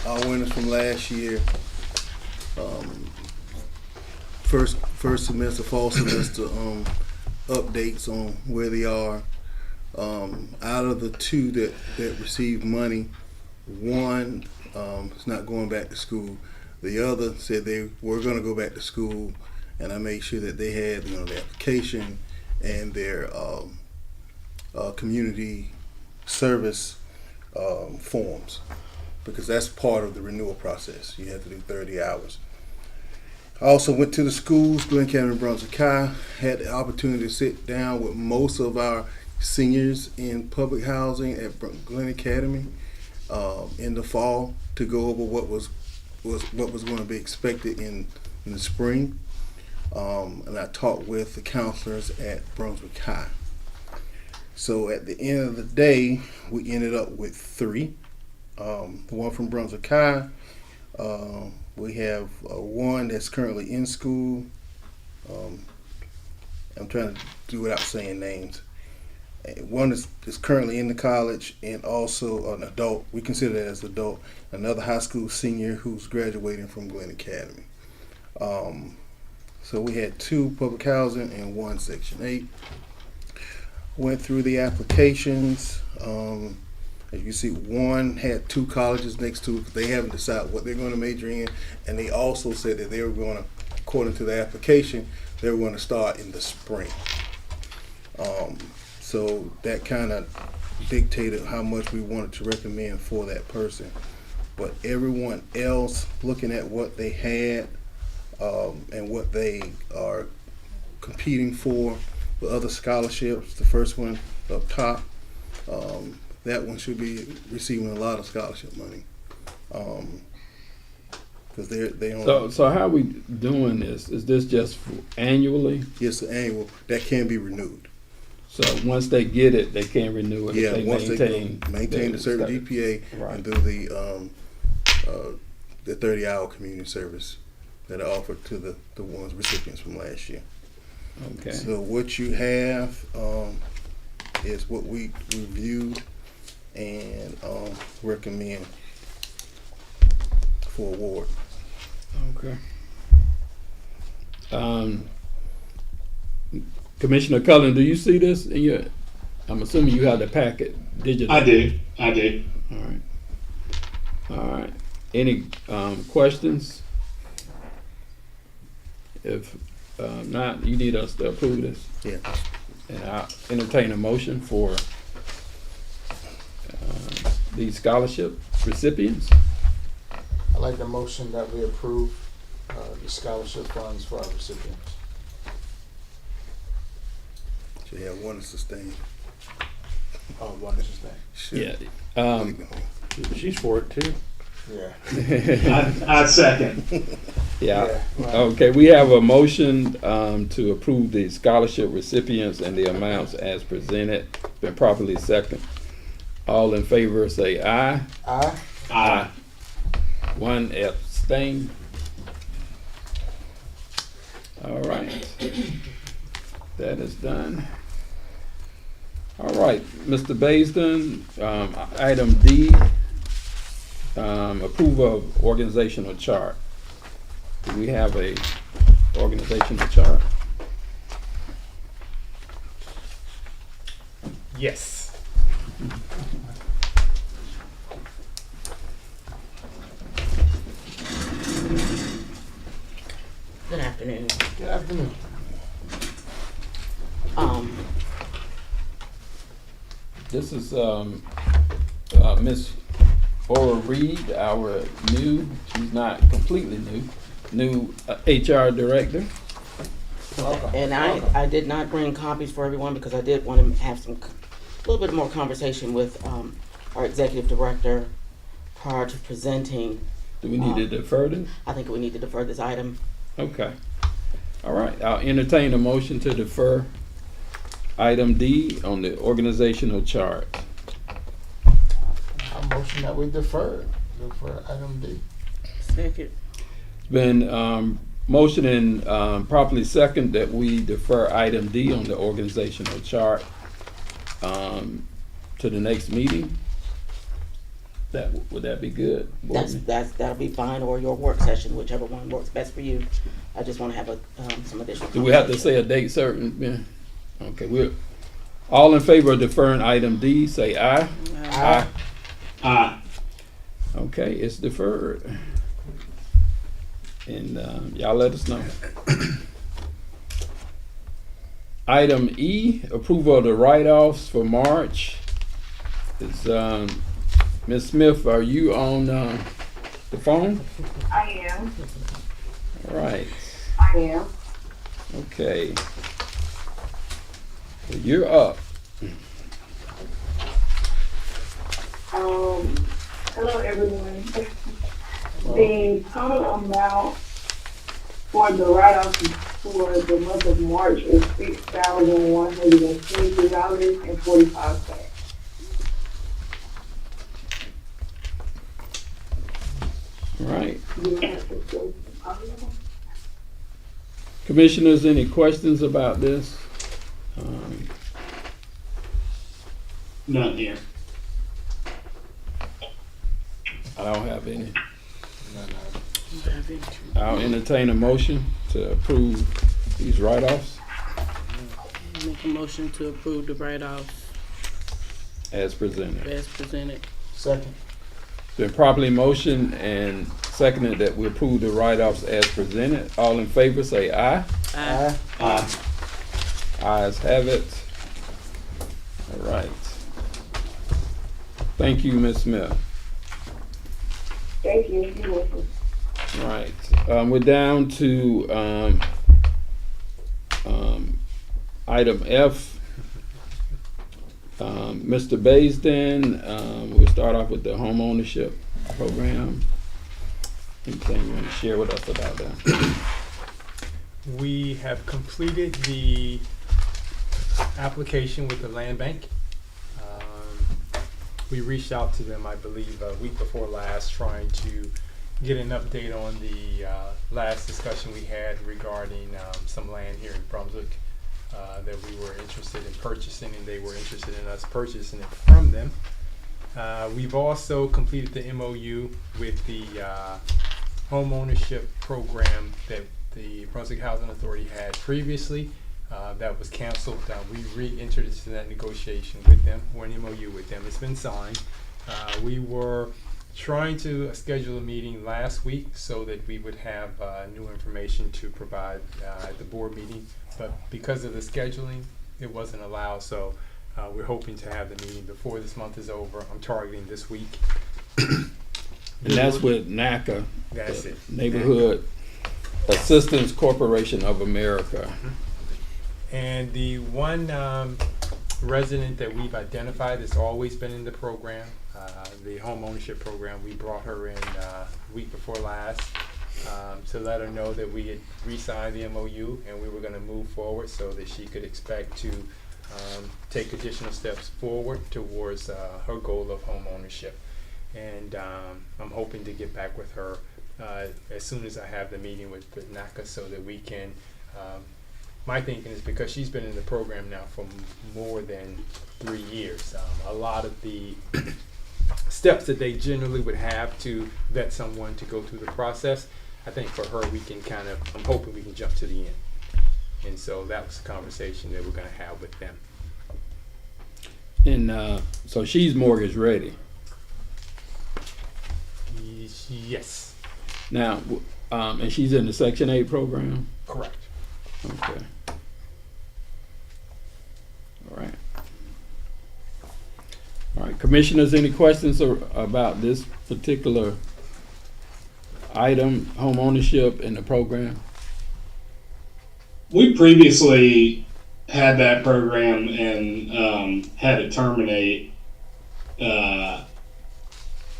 our winners from last year. First semester, fall semester updates on where they are. Out of the 2 that received money, 1 is not going back to school. The other said they were going to go back to school, and I made sure that they had their application and their community service forms, because that's part of the renewal process. You have to do 30 hours. I also went to the schools, Glen Canyon and Brunswick High, had the opportunity to sit down with most of our seniors in public housing at Glen Academy. in the fall to go over what was going to be expected in the spring. And I talked with the counselors at Brunswick High. So at the end of the day, we ended up with 3. The one from Brunswick High, we have one that's currently in school. I'm trying to do without saying names. One is currently in the college, and also an adult. We consider that as adult. Another high school senior who's graduating from Glenn Academy. So we had 2 public housing and 1 Section 8. Went through the applications. As you see, one had 2 colleges next to it. They haven't decided what they're going to major in, and they also said that they were going to, according to the application, they were going to start in the spring. So that kind of dictated how much we wanted to recommend for that person. But everyone else, looking at what they had and what they are competing for with other scholarships, the first one up top, that one should be receiving a lot of scholarship money. Because they only. So how are we doing this? Is this just annually? Yes, annual. That can be renewed. So once they get it, they can renew it. Yeah, if they once maintain they maintain a certain GPA Right. and do the 30-hour community service that are offered to the ones recipients from last year. Okay. So what you have is what we reviewed and recommend for award. Okay. Commissioner Cullen, do you see this in your? I'm assuming you have the packet digital. I do. All right. All right. Any questions? If not, you need us to approve this. Yeah. And I'll entertain a motion for these scholarship recipients. I'd like the motion that we approve the scholarship funds for our recipients. So yeah, one is sustained. Oh, one is sustained. Should. Yeah. She's for it too. Yeah. I'd second. Yeah. Right. Okay, we have a motion to approve the scholarship recipients and the amounts as presented. Been properly second. All in favor say aye. Aye. Aye. One abstain. All right. That is done. All right, Mr. Baisden, item D, approval of organizational chart. Do we have a organizational chart? Yes. Good afternoon. Good afternoon. This is Miss Ora Reed, our she's not completely new HR director. And I did not bring copies for everyone because I did want to have a little bit more conversation with our executive director prior to presenting. Do we need to defer this? I think we need to defer this item. Okay. All right. I'll entertain a motion to defer item D on the organizational chart. I motion that we defer item D. Second. It's been motion and properly second that we defer item D on the organizational chart to the next meeting. Would that be good? That'll be fine, or your work session, whichever one works best for you. I just want to have some additional. Do we have to say a date certain? Yeah. Okay, we're all in favor of deferring item D, say aye. Aye. Aye. Okay, it's deferred. And y'all let us know. Item E, approval of the write-offs for March. It's Ms. Smith, are you on the phone? I am. All right. I am. Okay. Well, you're up. Hello, everyone. The total amount for the write-off for the month of March is $6,122.45. All right. Commissioners, any questions about this? None here. I don't have any. I'll entertain a motion to approve these write-offs Make a motion to approve the write-offs as presented. as presented. Second. It's been properly motioned and seconded that we approve the write-offs as presented. All in favor say aye. Aye. Aye. Ayes have it. All right. Thank you, Ms. Smith. Thank you. You're welcome. All right. We're down to item F. Mr. Baisden, we'll start off with the home ownership program. Anything you want to share with us about that? We have completed the application with the land bank. We reached out to them, I believe, a week before last, trying to get an update on the last discussion we had regarding some land here in Brunswick that we were interested in purchasing, and they were interested in us purchasing it from them. We've also completed the MOU with the home ownership program that the Brunswick Housing Authority had previously. That was canceled. We re-entered into that negotiation with them, or an MOU with them. It's been signed. We were trying to schedule a meeting last week so that we would have new information to provide at the board meeting, but because of the scheduling, it wasn't allowed. So we're hoping to have the meeting before this month is over. I'm targeting this week. And that's with NACA. That's it. Neighborhood Assistance Corporation of America. And the one resident that we've identified has always been in the program, the home ownership program. We brought her in week before last to let her know that we had re-signed the MOU and we were going to move forward so that she could expect to take additional steps forward towards her goal of home ownership. And I'm hoping to get back with her as soon as I have the meeting with NACA so that we can my thinking is because she's been in the program now for more than 3 years, a lot of the steps that they generally would have to vet someone to go through the process, I think for her we can I'm hoping we can jump to the end. And so that was the conversation that we're going to have with them. And so she's mortgage ready. Yes. Now, and she's in the Section 8 program? Correct. Okay. All right. All right, commissioners, any questions about this particular item, home ownership in the program? We previously had that program and had it terminate the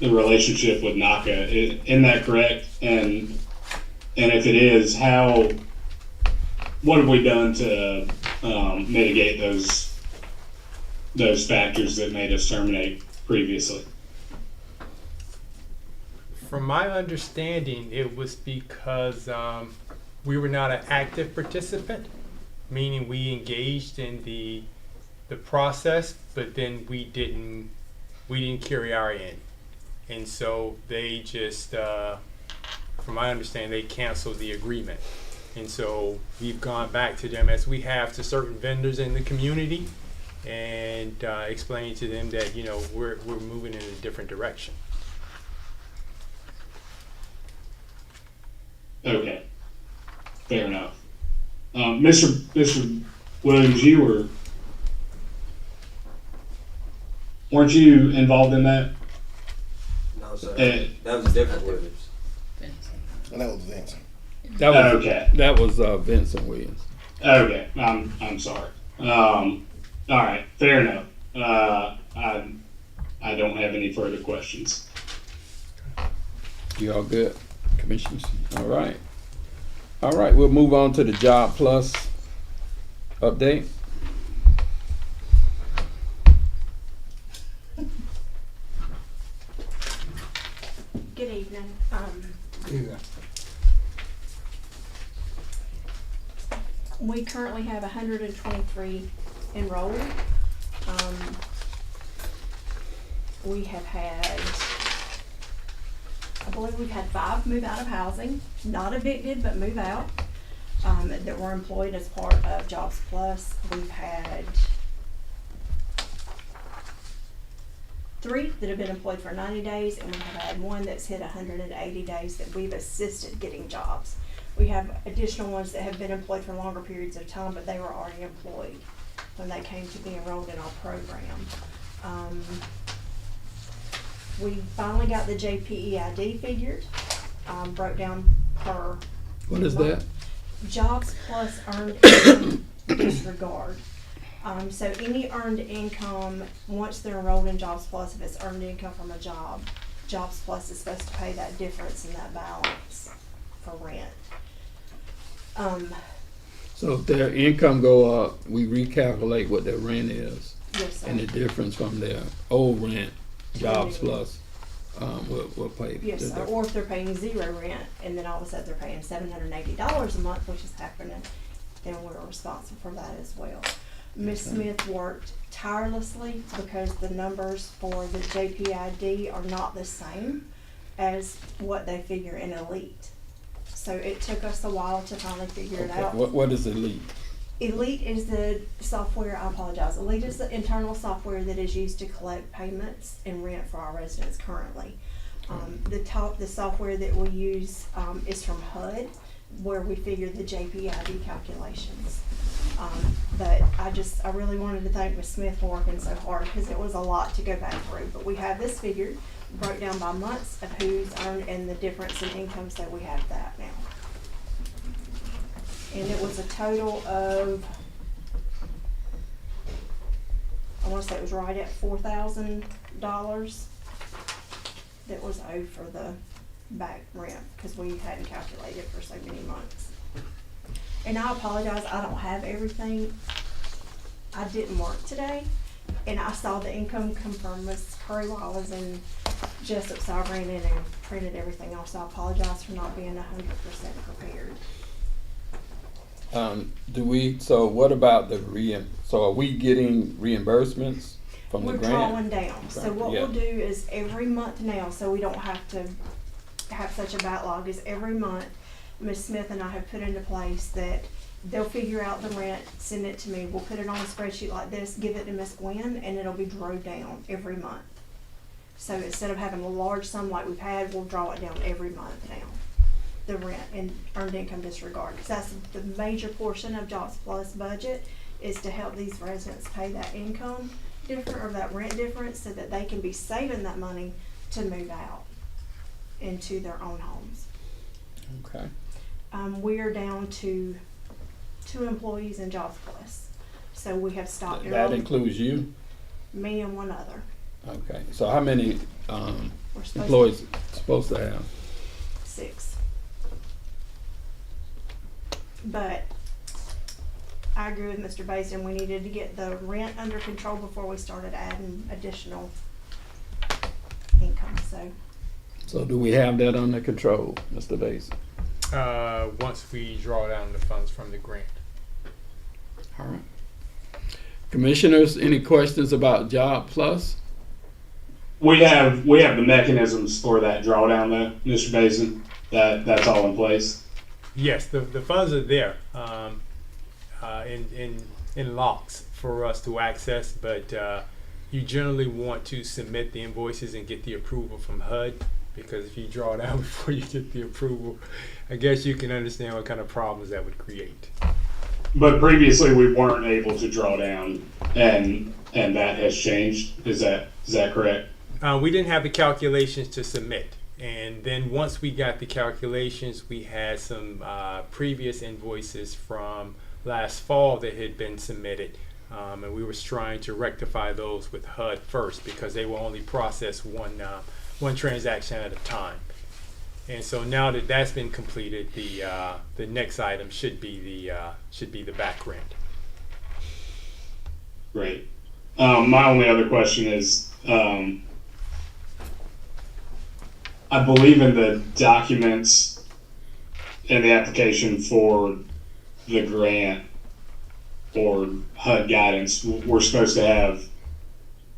relationship with NACA. Isn't that correct? And if it is, what have we done to mitigate those factors that made us terminate previously? From my understanding, it was because we were not an active participant, meaning we engaged in the process, but then we didn't carry our end, and so they just, from my understanding, they canceled the agreement. And so we've gone back to them as we have to certain vendors in the community and explained to them that, you know, we're moving in a different direction. Okay, fair enough. Mr. Williams, weren't you involved in that? No, sir. That was a different Williams. And that was Vince. Okay. That was Vincent Williams. Okay, I'm sorry. All right, fair enough. I don't have any further questions. You all good, commissioners? All right. All right, we'll move on to the Job Plus update. Good evening. We currently have 123 enrolled. We have had, I believe we've had 5 move out of housing, not evicted, but move out, that were employed as part of Jobs Plus. We've had 3 that have been employed for 90 days, and we have had 1 that's hit 180 days that we've assisted getting jobs. We have additional ones that have been employed for longer periods of time, but they were already employed when they came to be enrolled in our program. We finally got the JPEID figured, broke down per. What is that? Jobs Plus earned income disregard. So any earned income, once they're enrolled in Jobs Plus, if it's earned income from a job, Jobs Plus is supposed to pay that difference in that balance for rent. So if their income go up, we recalculate what their rent is. Yes, sir. And the difference from their old rent, Jobs Plus, will pay. Yes, the sir. difference. Or if they're paying 0 rent, and then all of a sudden they're paying $780 a month, which is happening, then we're responsible for that as well. Ms. Smith worked tirelessly because the numbers for the JPID are not the same as what they figure in Elite. So it took us a while to finally figure it out. What is Elite? Elite is the software, I apologize, Elite is the internal software that is used to collect payments and rent for our residents currently. The software that we use is from HUD, where we figure the JPID calculations. But I really wanted to thank Ms. Smith for working so hard, because it was a lot to go back through. But we have this figured, broke down by months of who's earned and the difference in incomes that we have that now. And it was a total of, I want to say it was right at $4,000 that was owed for the back rent, because we hadn't calculated for so many months. And I apologize, I don't have everything. I didn't work today, and I saw the income come from Ms. Curry while I was in Jessup, so I ran in and printed everything off, so I apologize for not being 100% prepared. So what about so are we getting reimbursements from the grant? We're drawing down. So what we'll do is every month now, so we don't have to have such a backlog, is every month, Ms. Smith and I have put into place that they'll figure out the rent, send it to me, we'll put it on a spreadsheet like this, give it to Ms. Gwen, and it'll be drawn down every month. So instead of having a large sum like we've had, we'll draw it down every month now, the rent and earned income disregard, because that's the major portion of Jobs Plus budget, is to help these residents pay that income difference or that rent difference, so that they can be saving that money to move out into their own homes. Okay. We are down to 2 employees in Jobs Plus, so we have stopped. That includes you? Me and 1 other. Okay, so how many employees supposed to have? 6. But I agree with Mr. Basin, we needed to get the rent under control before we started adding additional income, so. So do we have that under control, Mr. Basin? Once we draw down the funds from the grant. All right. Commissioners, any questions about Job Plus? We have the mechanisms for that drawdown though, Mr. Basin. That's all in place. Yes, the funds are there in locks for us to access, but you generally want to submit the invoices and get the approval from HUD, because if you draw down before you get the approval, I guess you can understand what kind of problems that would create. But previously we weren't able to draw down, and that has changed. Is that correct? We didn't have the calculations to submit. And then once we got the calculations, we had some previous invoices from last fall that had been submitted. And we were trying to rectify those with HUD first, because they will only process one transaction at a time. And so now that that's been completed, the next item should be the back rent. Great. My only other question is, I believe in the documents in the application for the grant or HUD guidance, we're supposed to have,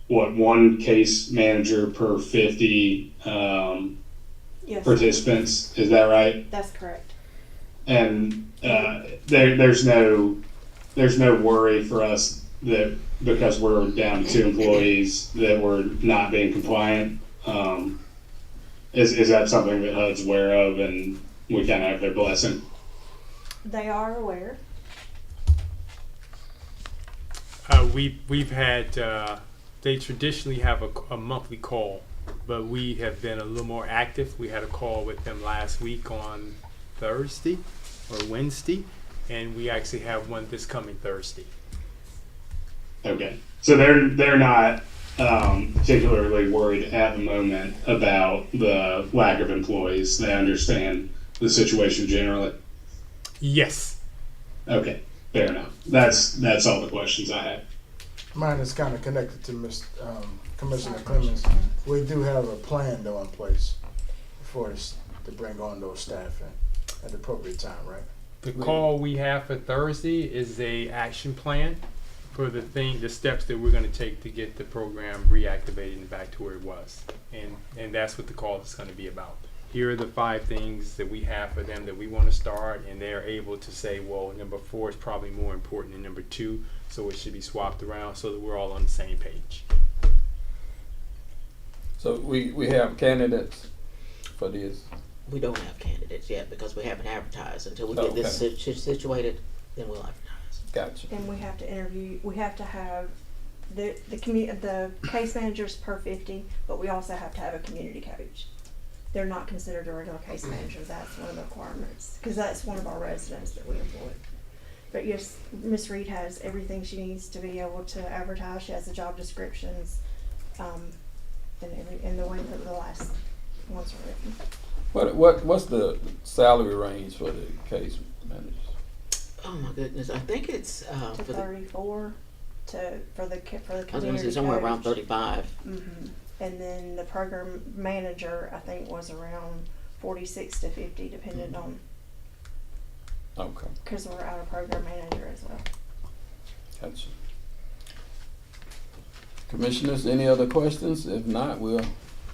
what, one case manager per 50 Yes. participants? Is that right? That's correct. And there's no worry for us that because we're down to 2 employees that we're not being compliant. Is that something that HUD's aware of and we kind of have their blessing? They are aware. We've had they traditionally have a monthly call, but we have been a little more active. We had a call with them last week on Thursday or Wednesday, and we actually have one this coming Thursday. Okay, so they're not particularly worried at the moment about the lack of employees. They understand the situation generally. Yes. Okay, fair enough. That's all the questions I had. Mine is kind of connected to Commissioner Clemens. We do have a plan though in place for us to bring on those staff at the appropriate time, right? The call we have for Thursday is a action plan for the steps that we're going to take to get the program reactivated and back to where it was, and that's what the call is going to be about. Here are the 5 things that we have for them that we want to start, and they're able to say, well, number 4 is probably more important than number 2, so it should be swapped around so that we're all on the same page. So we have candidates for this. We don't have candidates yet because we haven't advertised. Until we get this situated, then we'll advertise. Gotcha. And we have to interview. We have to have the case managers per 50, but we also have to have a community coach. They're not considered a regular case manager. That's one of the requirements because that's one of our residents that we employ. But yes, Miss Reed has everything she needs to be able to advertise. She has the job descriptions, and the way that the last ones are written. What's the salary range for the case managers? Oh my goodness, I think it's To 34 for the community I was going to say somewhere around coach. 35. Mm-hmm. And then the program manager, I think, was around 46 to 50, depending on. Okay. Because we're out of program manager as well. Gotcha. Commissioners, any other questions? If not, we'll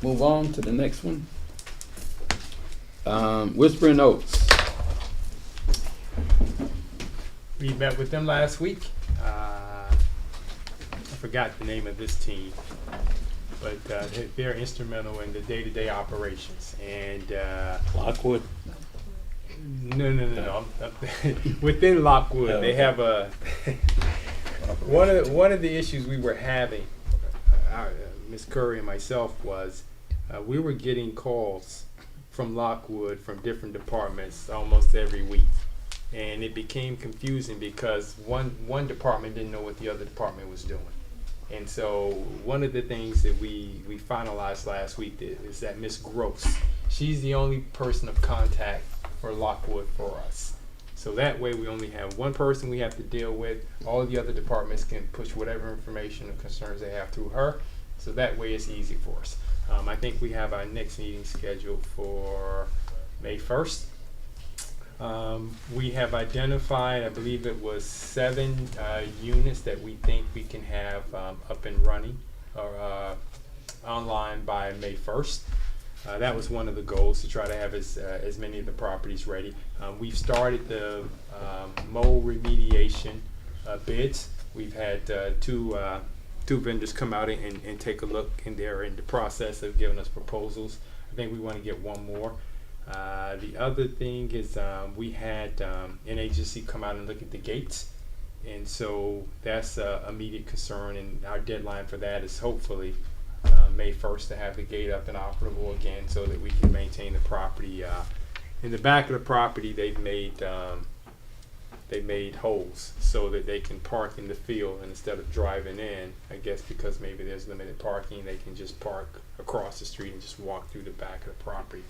move on to the next one. Whispering Oaks. We met with them last week. I forgot the name of this team, but they're instrumental in the day-to-day operations. And Lockwood. No. Within Lockwood, they have a one of the issues we were having, Ms. Curry and myself, was we were getting calls from Lockwood from different departments almost every week. And it became confusing because one department didn't know what the other department was doing. And so one of the things that we finalized last week is that Miss Gross, she's the only person of contact for Lockwood for us. So that way we only have one person we have to deal with. All the other departments can push whatever information or concerns they have through her. So that way it's easy for us. I think we have our next meeting scheduled for May 1st. We have identified, I believe it was 7 units that we think we can have up and running or online by May 1st. That was one of the goals, to try to have as many of the properties ready. We've started the mold remediation bids. We've had two vendors come out and take a look, and they're in the process of giving us proposals. I think we want to get one more. The other thing is we had an agency come out and look at the gates, and so that's an immediate concern, and our deadline for that is hopefully May 1st to have the gate up and operable again so that we can maintain the property. In the back of the property, they've made holes so that they can park in the field, and instead of driving in, I guess because maybe there's limited parking, they can just park across the street and just walk through the back of the property.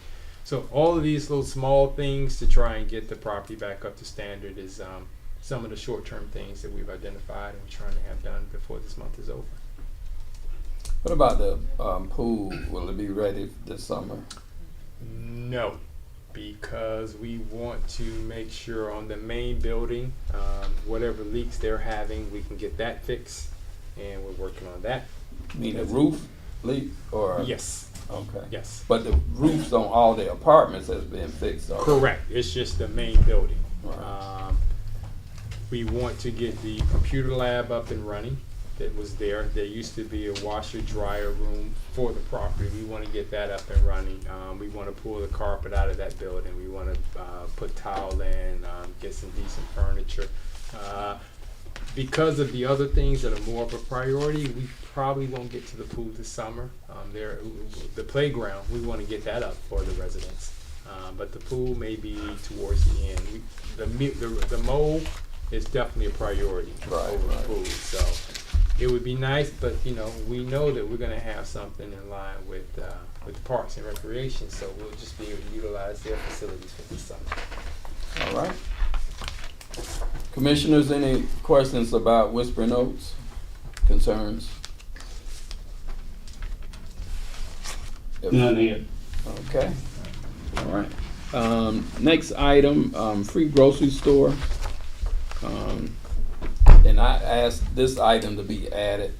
So all of these little small things to try and get the property back up to standard is some of the short-term things that we've identified and we're trying to have done before this month is over. What about the pool? Will it be ready this summer? No, because we want to make sure on the main building, whatever leaks they're having, we can get that fixed, and we're working on that. You mean the roof leak or? Yes. Okay. Yes. But the roofs on all the apartments has been fixed already. Correct. It's just the main building. Right. We want to get the computer lab up and running. That was there. There used to be a washer dryer room for the property. We want to get that up and running. We want to pull the carpet out of that building. We want to put tile in, get some decent furniture. Because of the other things that are more of a priority, we probably won't get to the pool this summer. The playground, we want to get that up for the residents. But the pool may be towards the end. The mold is definitely a priority over the pool. So it would be nice, but we know that we're going to have something in line with Parks and Recreation, so we'll just be able to utilize their facilities for this summer. All right. Commissioners, any questions about Whispering Oaks? Concerns? None here. Okay. All right. Next item, free grocery store. And I asked this item to be added.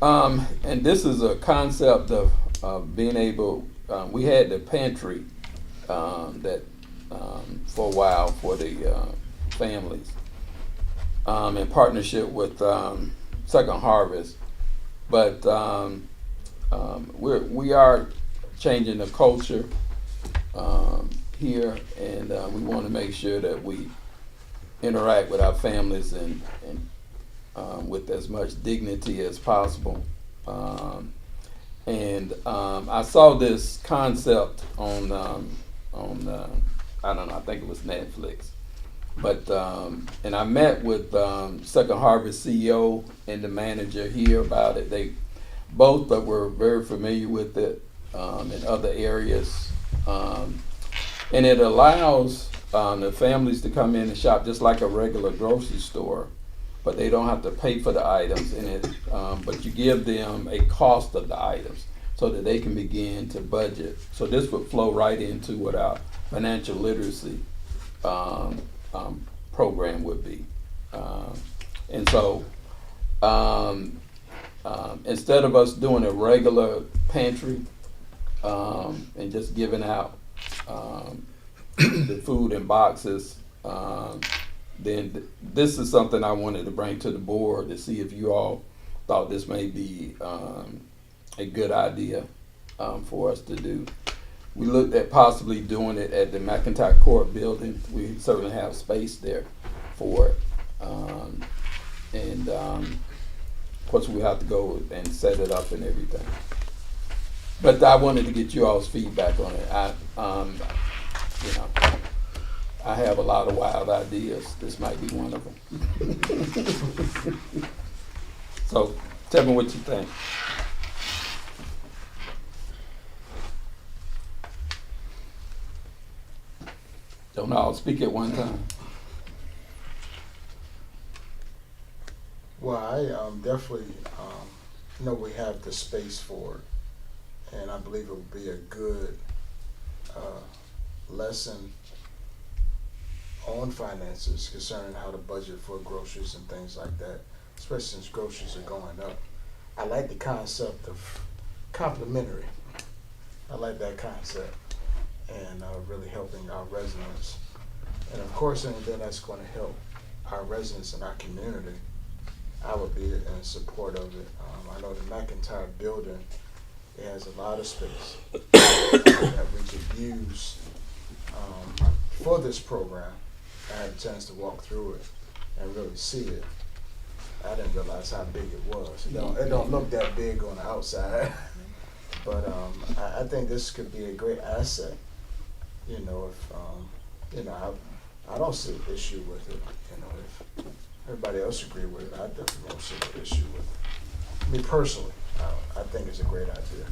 And this is a concept of being able, we had the pantry that for a while for the families in partnership with Second Harvest. But we are changing the culture here, and we want to make sure that we interact with our families and with as much dignity as possible. And I saw this concept on I don't know, I think it was Netflix. But and I met with Second Harvest CEO and the manager here about it. They both were very familiar with it in other areas, and it allows the families to come in and shop just like a regular grocery store, but they don't have to pay for the items in it. But you give them a cost of the items so that they can begin to budget. So this would flow right into what our financial literacy program would be. And so instead of us doing a regular pantry and just giving out the food in boxes, then this is something I wanted to bring to the board to see if you all thought this may be a good idea for us to do. We looked at possibly doing it at the McIntyre Court building. We certainly have space there for it. And of course we have to go and set it up and everything. But I wanted to get you all's feedback on it. I have a lot of wild ideas. This might be one of them. So tell me what you think. Don't all speak at one time. Well, I definitely know we have the space for it, and I believe it would be a good lesson on finances concerning how to budget for groceries and things like that, especially since groceries are going up. I like the concept of complimentary. I like that concept, and really helping our residents. And of course, anything that's going to help our residents in our community, I would be in support of it. I know the McIntyre building, it has a lot of space that we could use for this program. I had a chance to walk through it and really see it. I didn't realize how big it was. It don't look that big on the outside, but I think this could be a great asset. If I don't see an issue with it. If everybody else agree with it, I definitely don't see an issue with it. Me personally, I think it's a great idea.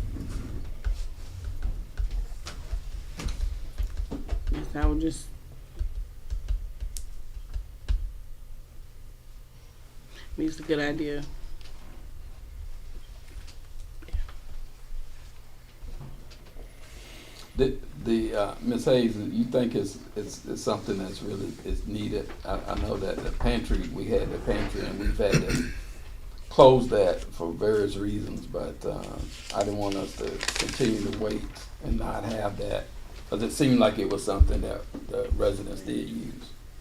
I would just. I mean, it's a good idea. Ms. Hayes, you think it's something that's really is needed? I know that the pantry, we had the pantry and we've had to close that for various reasons, but I didn't want us to continue to wait and not have that, because it seemed like it was something that the residents did use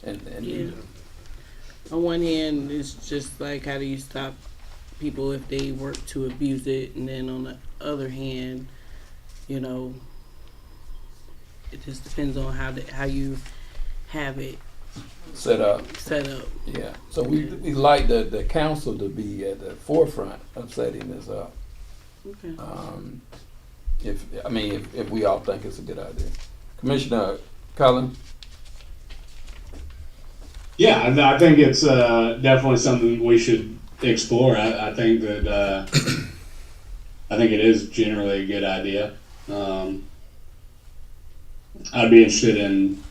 and needed. On one hand, it's just like, how do you stop people if they work to abuse it? And then on the other hand, you know, it just depends on how you have it set up. Yeah. So we like the council to be at the forefront of setting this up. Okay. If we all think it's a good idea. Commissioner Cullen? Yeah, I think it's definitely something we should explore. I think that I think it is generally a good idea. I'd be interested in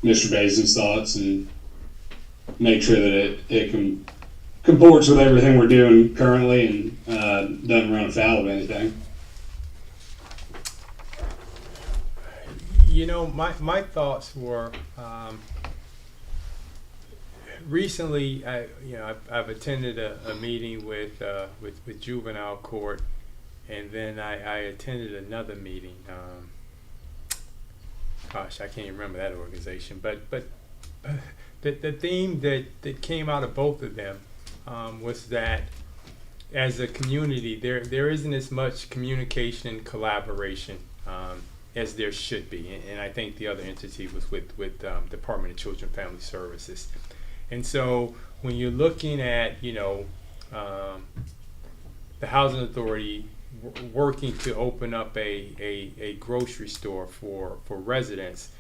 Mr. Basin's thoughts and make sure that it comports with everything we're doing currently and doesn't run afoul of anything. You know, my thoughts were, recently, I've attended a meeting with juvenile court, and then I attended another meeting. Gosh, I can't remember that organization, but the theme that came out of both of them was that as a community, there isn't as much communication and collaboration as there should be, and I think the other entity was with Department of Children and Family Services. And so when you're looking at, the Housing Authority working to open up a grocery store for residents,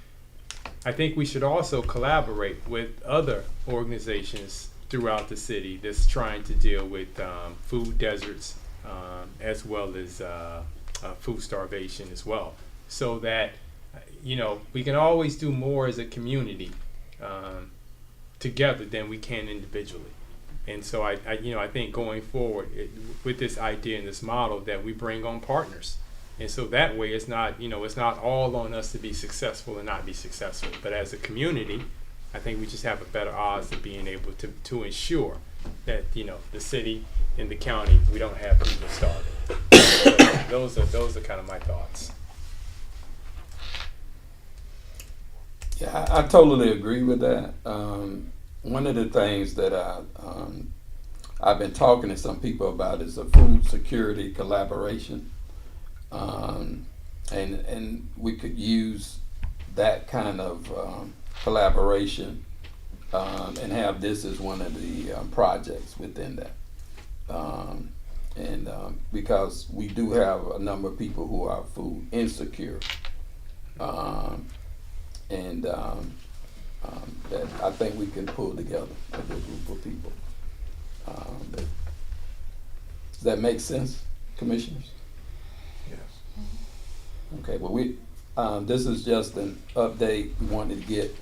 I think we should also collaborate with other organizations throughout the city that's trying to deal with food deserts, as well as food starvation as well, so that we can always do more as a community together than we can individually. And so I think going forward with this idea and this model, that we bring on partners, and so that way it's not all on us to be successful and not be successful, but as a community, I think we just have a better odds of being able to ensure that the city and the county, we don't have people starving. So those are kind of my thoughts. Yeah, I totally agree with that. One of the things that I've been talking to some people about is a food security collaboration, and we could use that kind of collaboration and have this as one of the projects within that. Because we do have a number of people who are food insecure, that I think we can pull together a good group of people. Does that make sense, commissioners? Yes. Okay, well this is just an update. We wanted to get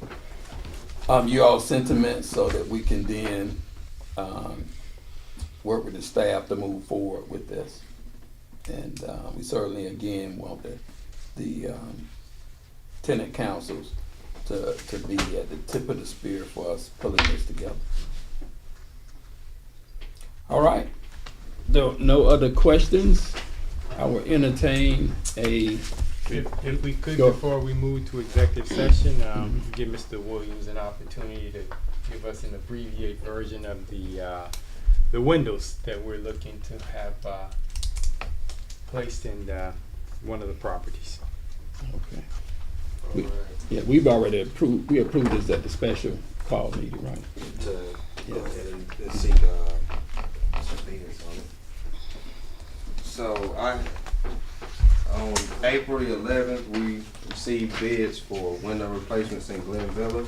you all sentiments so that we can then work with the staff to move forward with this. And we certainly again want the tenant councils to be at the tip of the spear for us pulling this together. All right. No other questions? I will entertain a. If we could, before we move to executive session, give Mr. Williams an opportunity to give us an abbreviated version of the windows that we're looking to have placed in one of the properties. Okay. We've already approved. We approved this at the special call meeting, right? To go ahead and seek some bids on it. So on April the 11th, we received bids for window replacements in Glen Villa.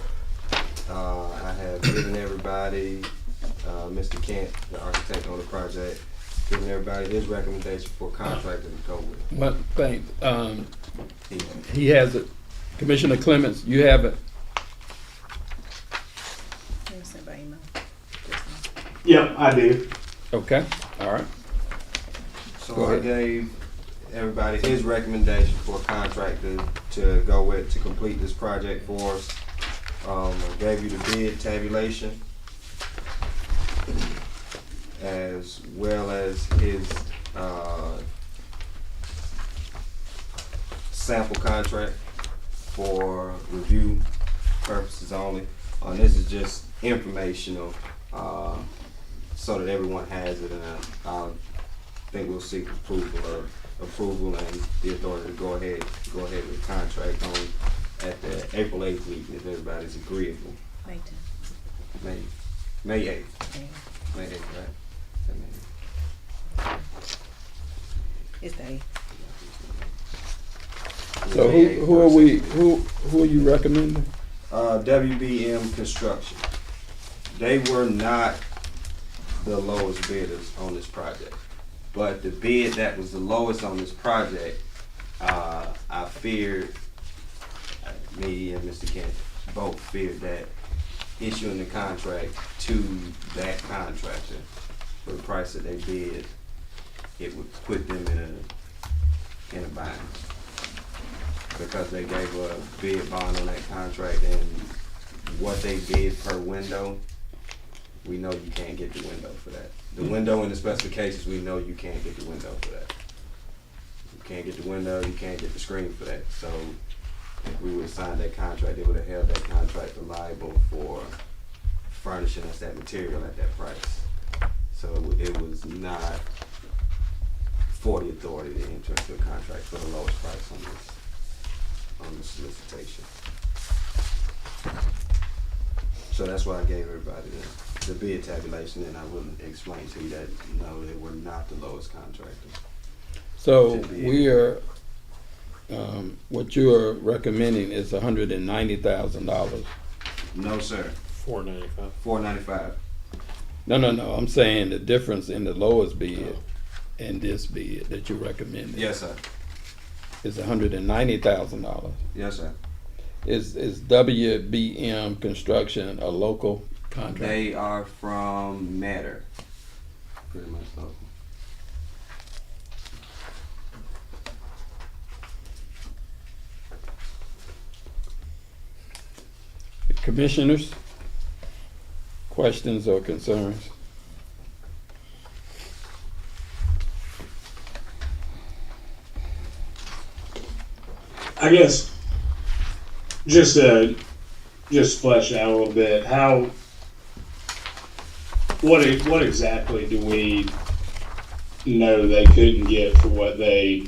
I have given everybody, Mr. Kent, the architect on the project, given everybody his recommendation for a contractor to go with. One thing, he has Commissioner Clements, you have it. Yep, I do. Okay, all right. So Go I ahead. gave everybody his recommendation for a contractor to go with to complete this project for us. I gave you the bid tabulation as well as his sample contract for review purposes only. This is just informational, so that everyone has it, and I think we'll seek approval and the authority to go ahead with the contract on at the April 8th meeting if everybody's agreeable. May 10th. May 8th. May 8th, right? It's the 8th. So who are you recommending? WBM Construction. They were not the lowest bidders on this project, but the bid that was the lowest on this project, I feared, me and Mr. Kent both feared that issuing the contract to that contractor for the price that they bid, it would put them in a bind, because they gave a bid bond on that contract, and what they bid per window, we know you can't get the window for that. The window in the specifications, we know you can't get the window for that. You can't get the window, you can't get the screen for that. So if we would have signed that contract, they would have held that contractor liable for furnishing us that material at that price. So it was not for the authority to enter into a contract for the lowest price on this solicitation. So that's why I gave everybody the bid tabulation, and I wouldn't explain to you that no, they were not the lowest contractor. So we are, what you are recommending is $190,000. No, sir. $495. $495. No, I'm saying the difference in the lowest bid and this bid that you recommended. Yes, sir. Is $190,000. Yes, sir. Is WBM Construction a local contractor? They are from Matter, pretty much local. Commissioners, questions or concerns? I guess just flesh out a little bit what exactly do we know they couldn't get for what they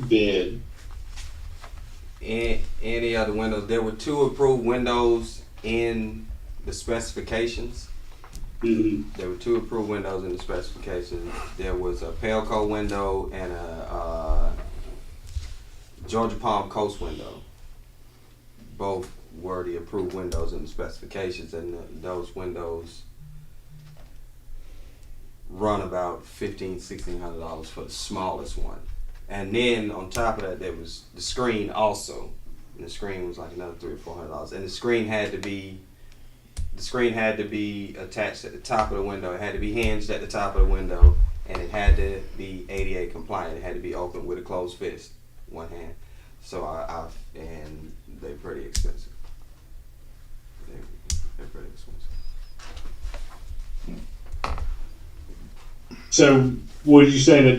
bid? Any other windows? There were 2 approved windows in the specifications. Mm-hmm. There were 2 approved windows in the specifications. There was a Pelco window and a Georgia Palm Coast window. Both were the approved windows in the specifications, and those windows run about $1,500–$1,600 for the smallest one. And then on top of that, there was the screen also, and the screen was like another $300 or $400. And the screen had to be attached at the top of the window. It had to be hinged at the top of the window, and it had to be ADA compliant. It had to be open with a closed fist, one hand. So and they're pretty expensive. They're pretty expensive. So would you say that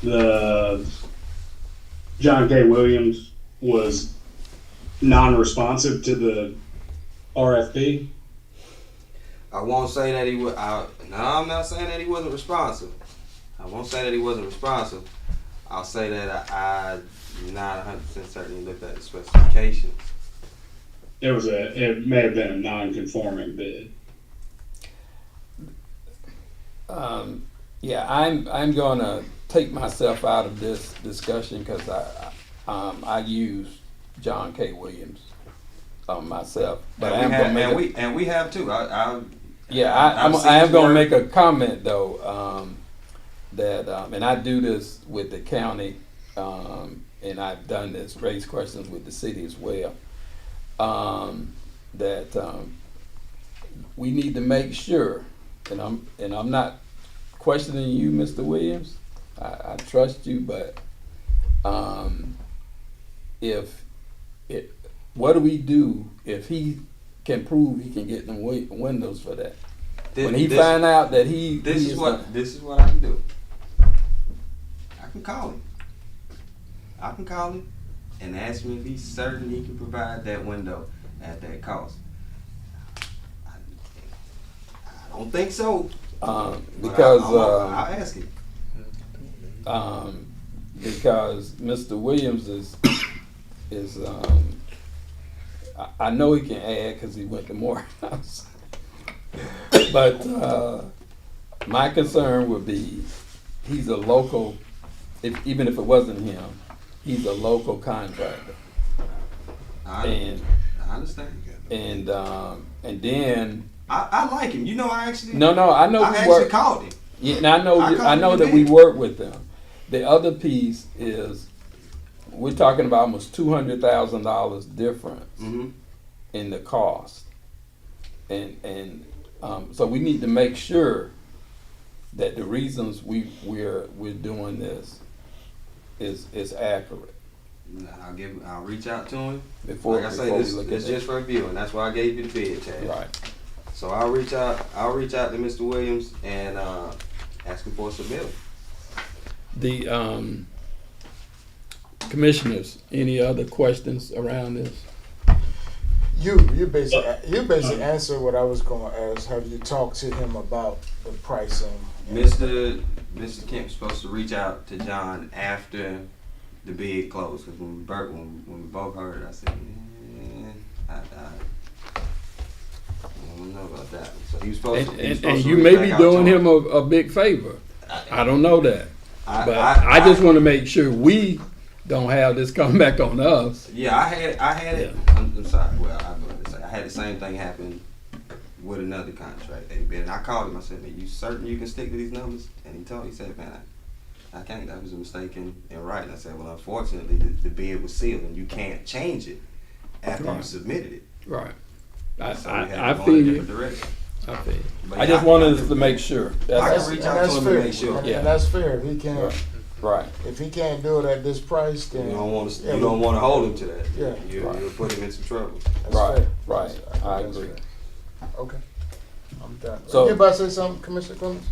the John K. Williams was non-responsive to the RFP? I won't say that he would. No, I'm not saying that he wasn't responsive. I won't say that he wasn't responsive. I'll say that I'm not 100% certain he looked at the specifications. It may have been a non-conforming bid. Yeah, I'm gonna take myself out of this discussion because I use John K. Williams myself, but I am gonna make we have too. I am gonna make a comment though that and I do this with the county, and and I've done this, raised questions with the city as well, that we need to make sure, and I'm not questioning you, Mr. Williams. I trust you, but what do we do if he can prove he can get them windows for that? When he find out that this is what I can do. I can call him. I can call him and ask him if he's certain he can provide that window at that cost. I don't think so. Because I'll ask him. Because Mr. Williams is I know he can add because he went to Morehouse. But my concern would be he's a local, even if it wasn't him, he's a local contractor. I understand. And then I like him. You know, I actually I know I actually called him. Yeah, and I know that we work with them. The other piece is we're talking about almost $200,000 difference in the cost, and so we need to make sure that the reasons we're doing this is accurate. I'll reach out to him. Before, like I say, it's just for viewing. That's why I gave you the bid, Chad. Right. So I'll reach out to Mr. Williams and ask him for a submittal. The commissioners, any other questions around this? You basically answered what I was going to ask. Have you talked to him about the pricing? Mr. Kemp's supposed to reach out to John after the bid closed, because when we both heard it, I said, I don't know about that. So he was supposed to. And you may be doing him a big favor. I don't know that, but I just want to make sure we don't have this come back on us. Yeah, I had it. I'm sorry. Well, I had the same thing happen with another contract that he bid. And I called him. I said, "Man, you certain you can stick to these numbers?" And he said, "Man, I can't. That was a mistake in writing." I said, "Well, unfortunately, the bid was sealed, and you can't change it after you submitted it." Right. So I feel you. I feel you. I just wanted to make sure. I can reach out to him to make sure. And that's fair. If he can't. Right. If he can't do it at this price, then you don't want to hold him to that. Yeah. You'll put him in some trouble. Right. I agree. Okay. I'm done. So, you about to say something, Commissioner Clemens?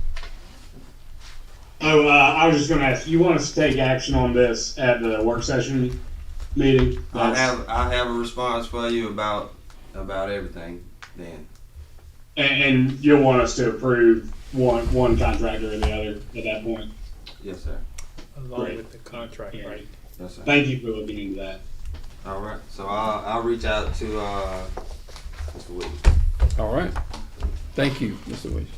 Oh, I was just going to ask. You want us to take action on this at the work session meeting? I have a response for you about everything then. And you'll want us to approve one contractor or the other at that point? Yes, sir. Along with the contract, right? Yes, sir. Thank you for looking into that. All right. So I'll reach out to Mr. Williams. All right. Thank you, Mr. Williams.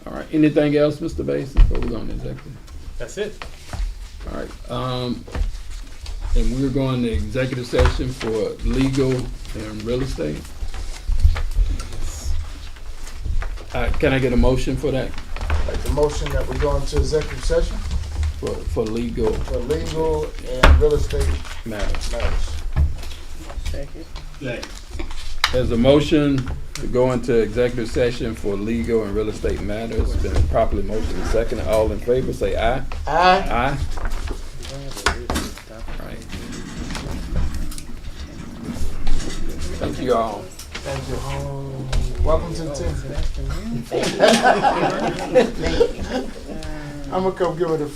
All right. Anything else, Mr. Basin, before we go on to executive? That's it. All right. And we're going to executive session for legal and real estate. Can I get a motion for that? Like the motion that we go into executive session For legal and real estate matters. Second. There's a motion to go into executive session for legal and real estate matters. Been properly motioned and seconded. All in favor, say aye. Aye. Aye. All right. Thank you all. Thank you. Welcome to the team. I'm gonna come give it a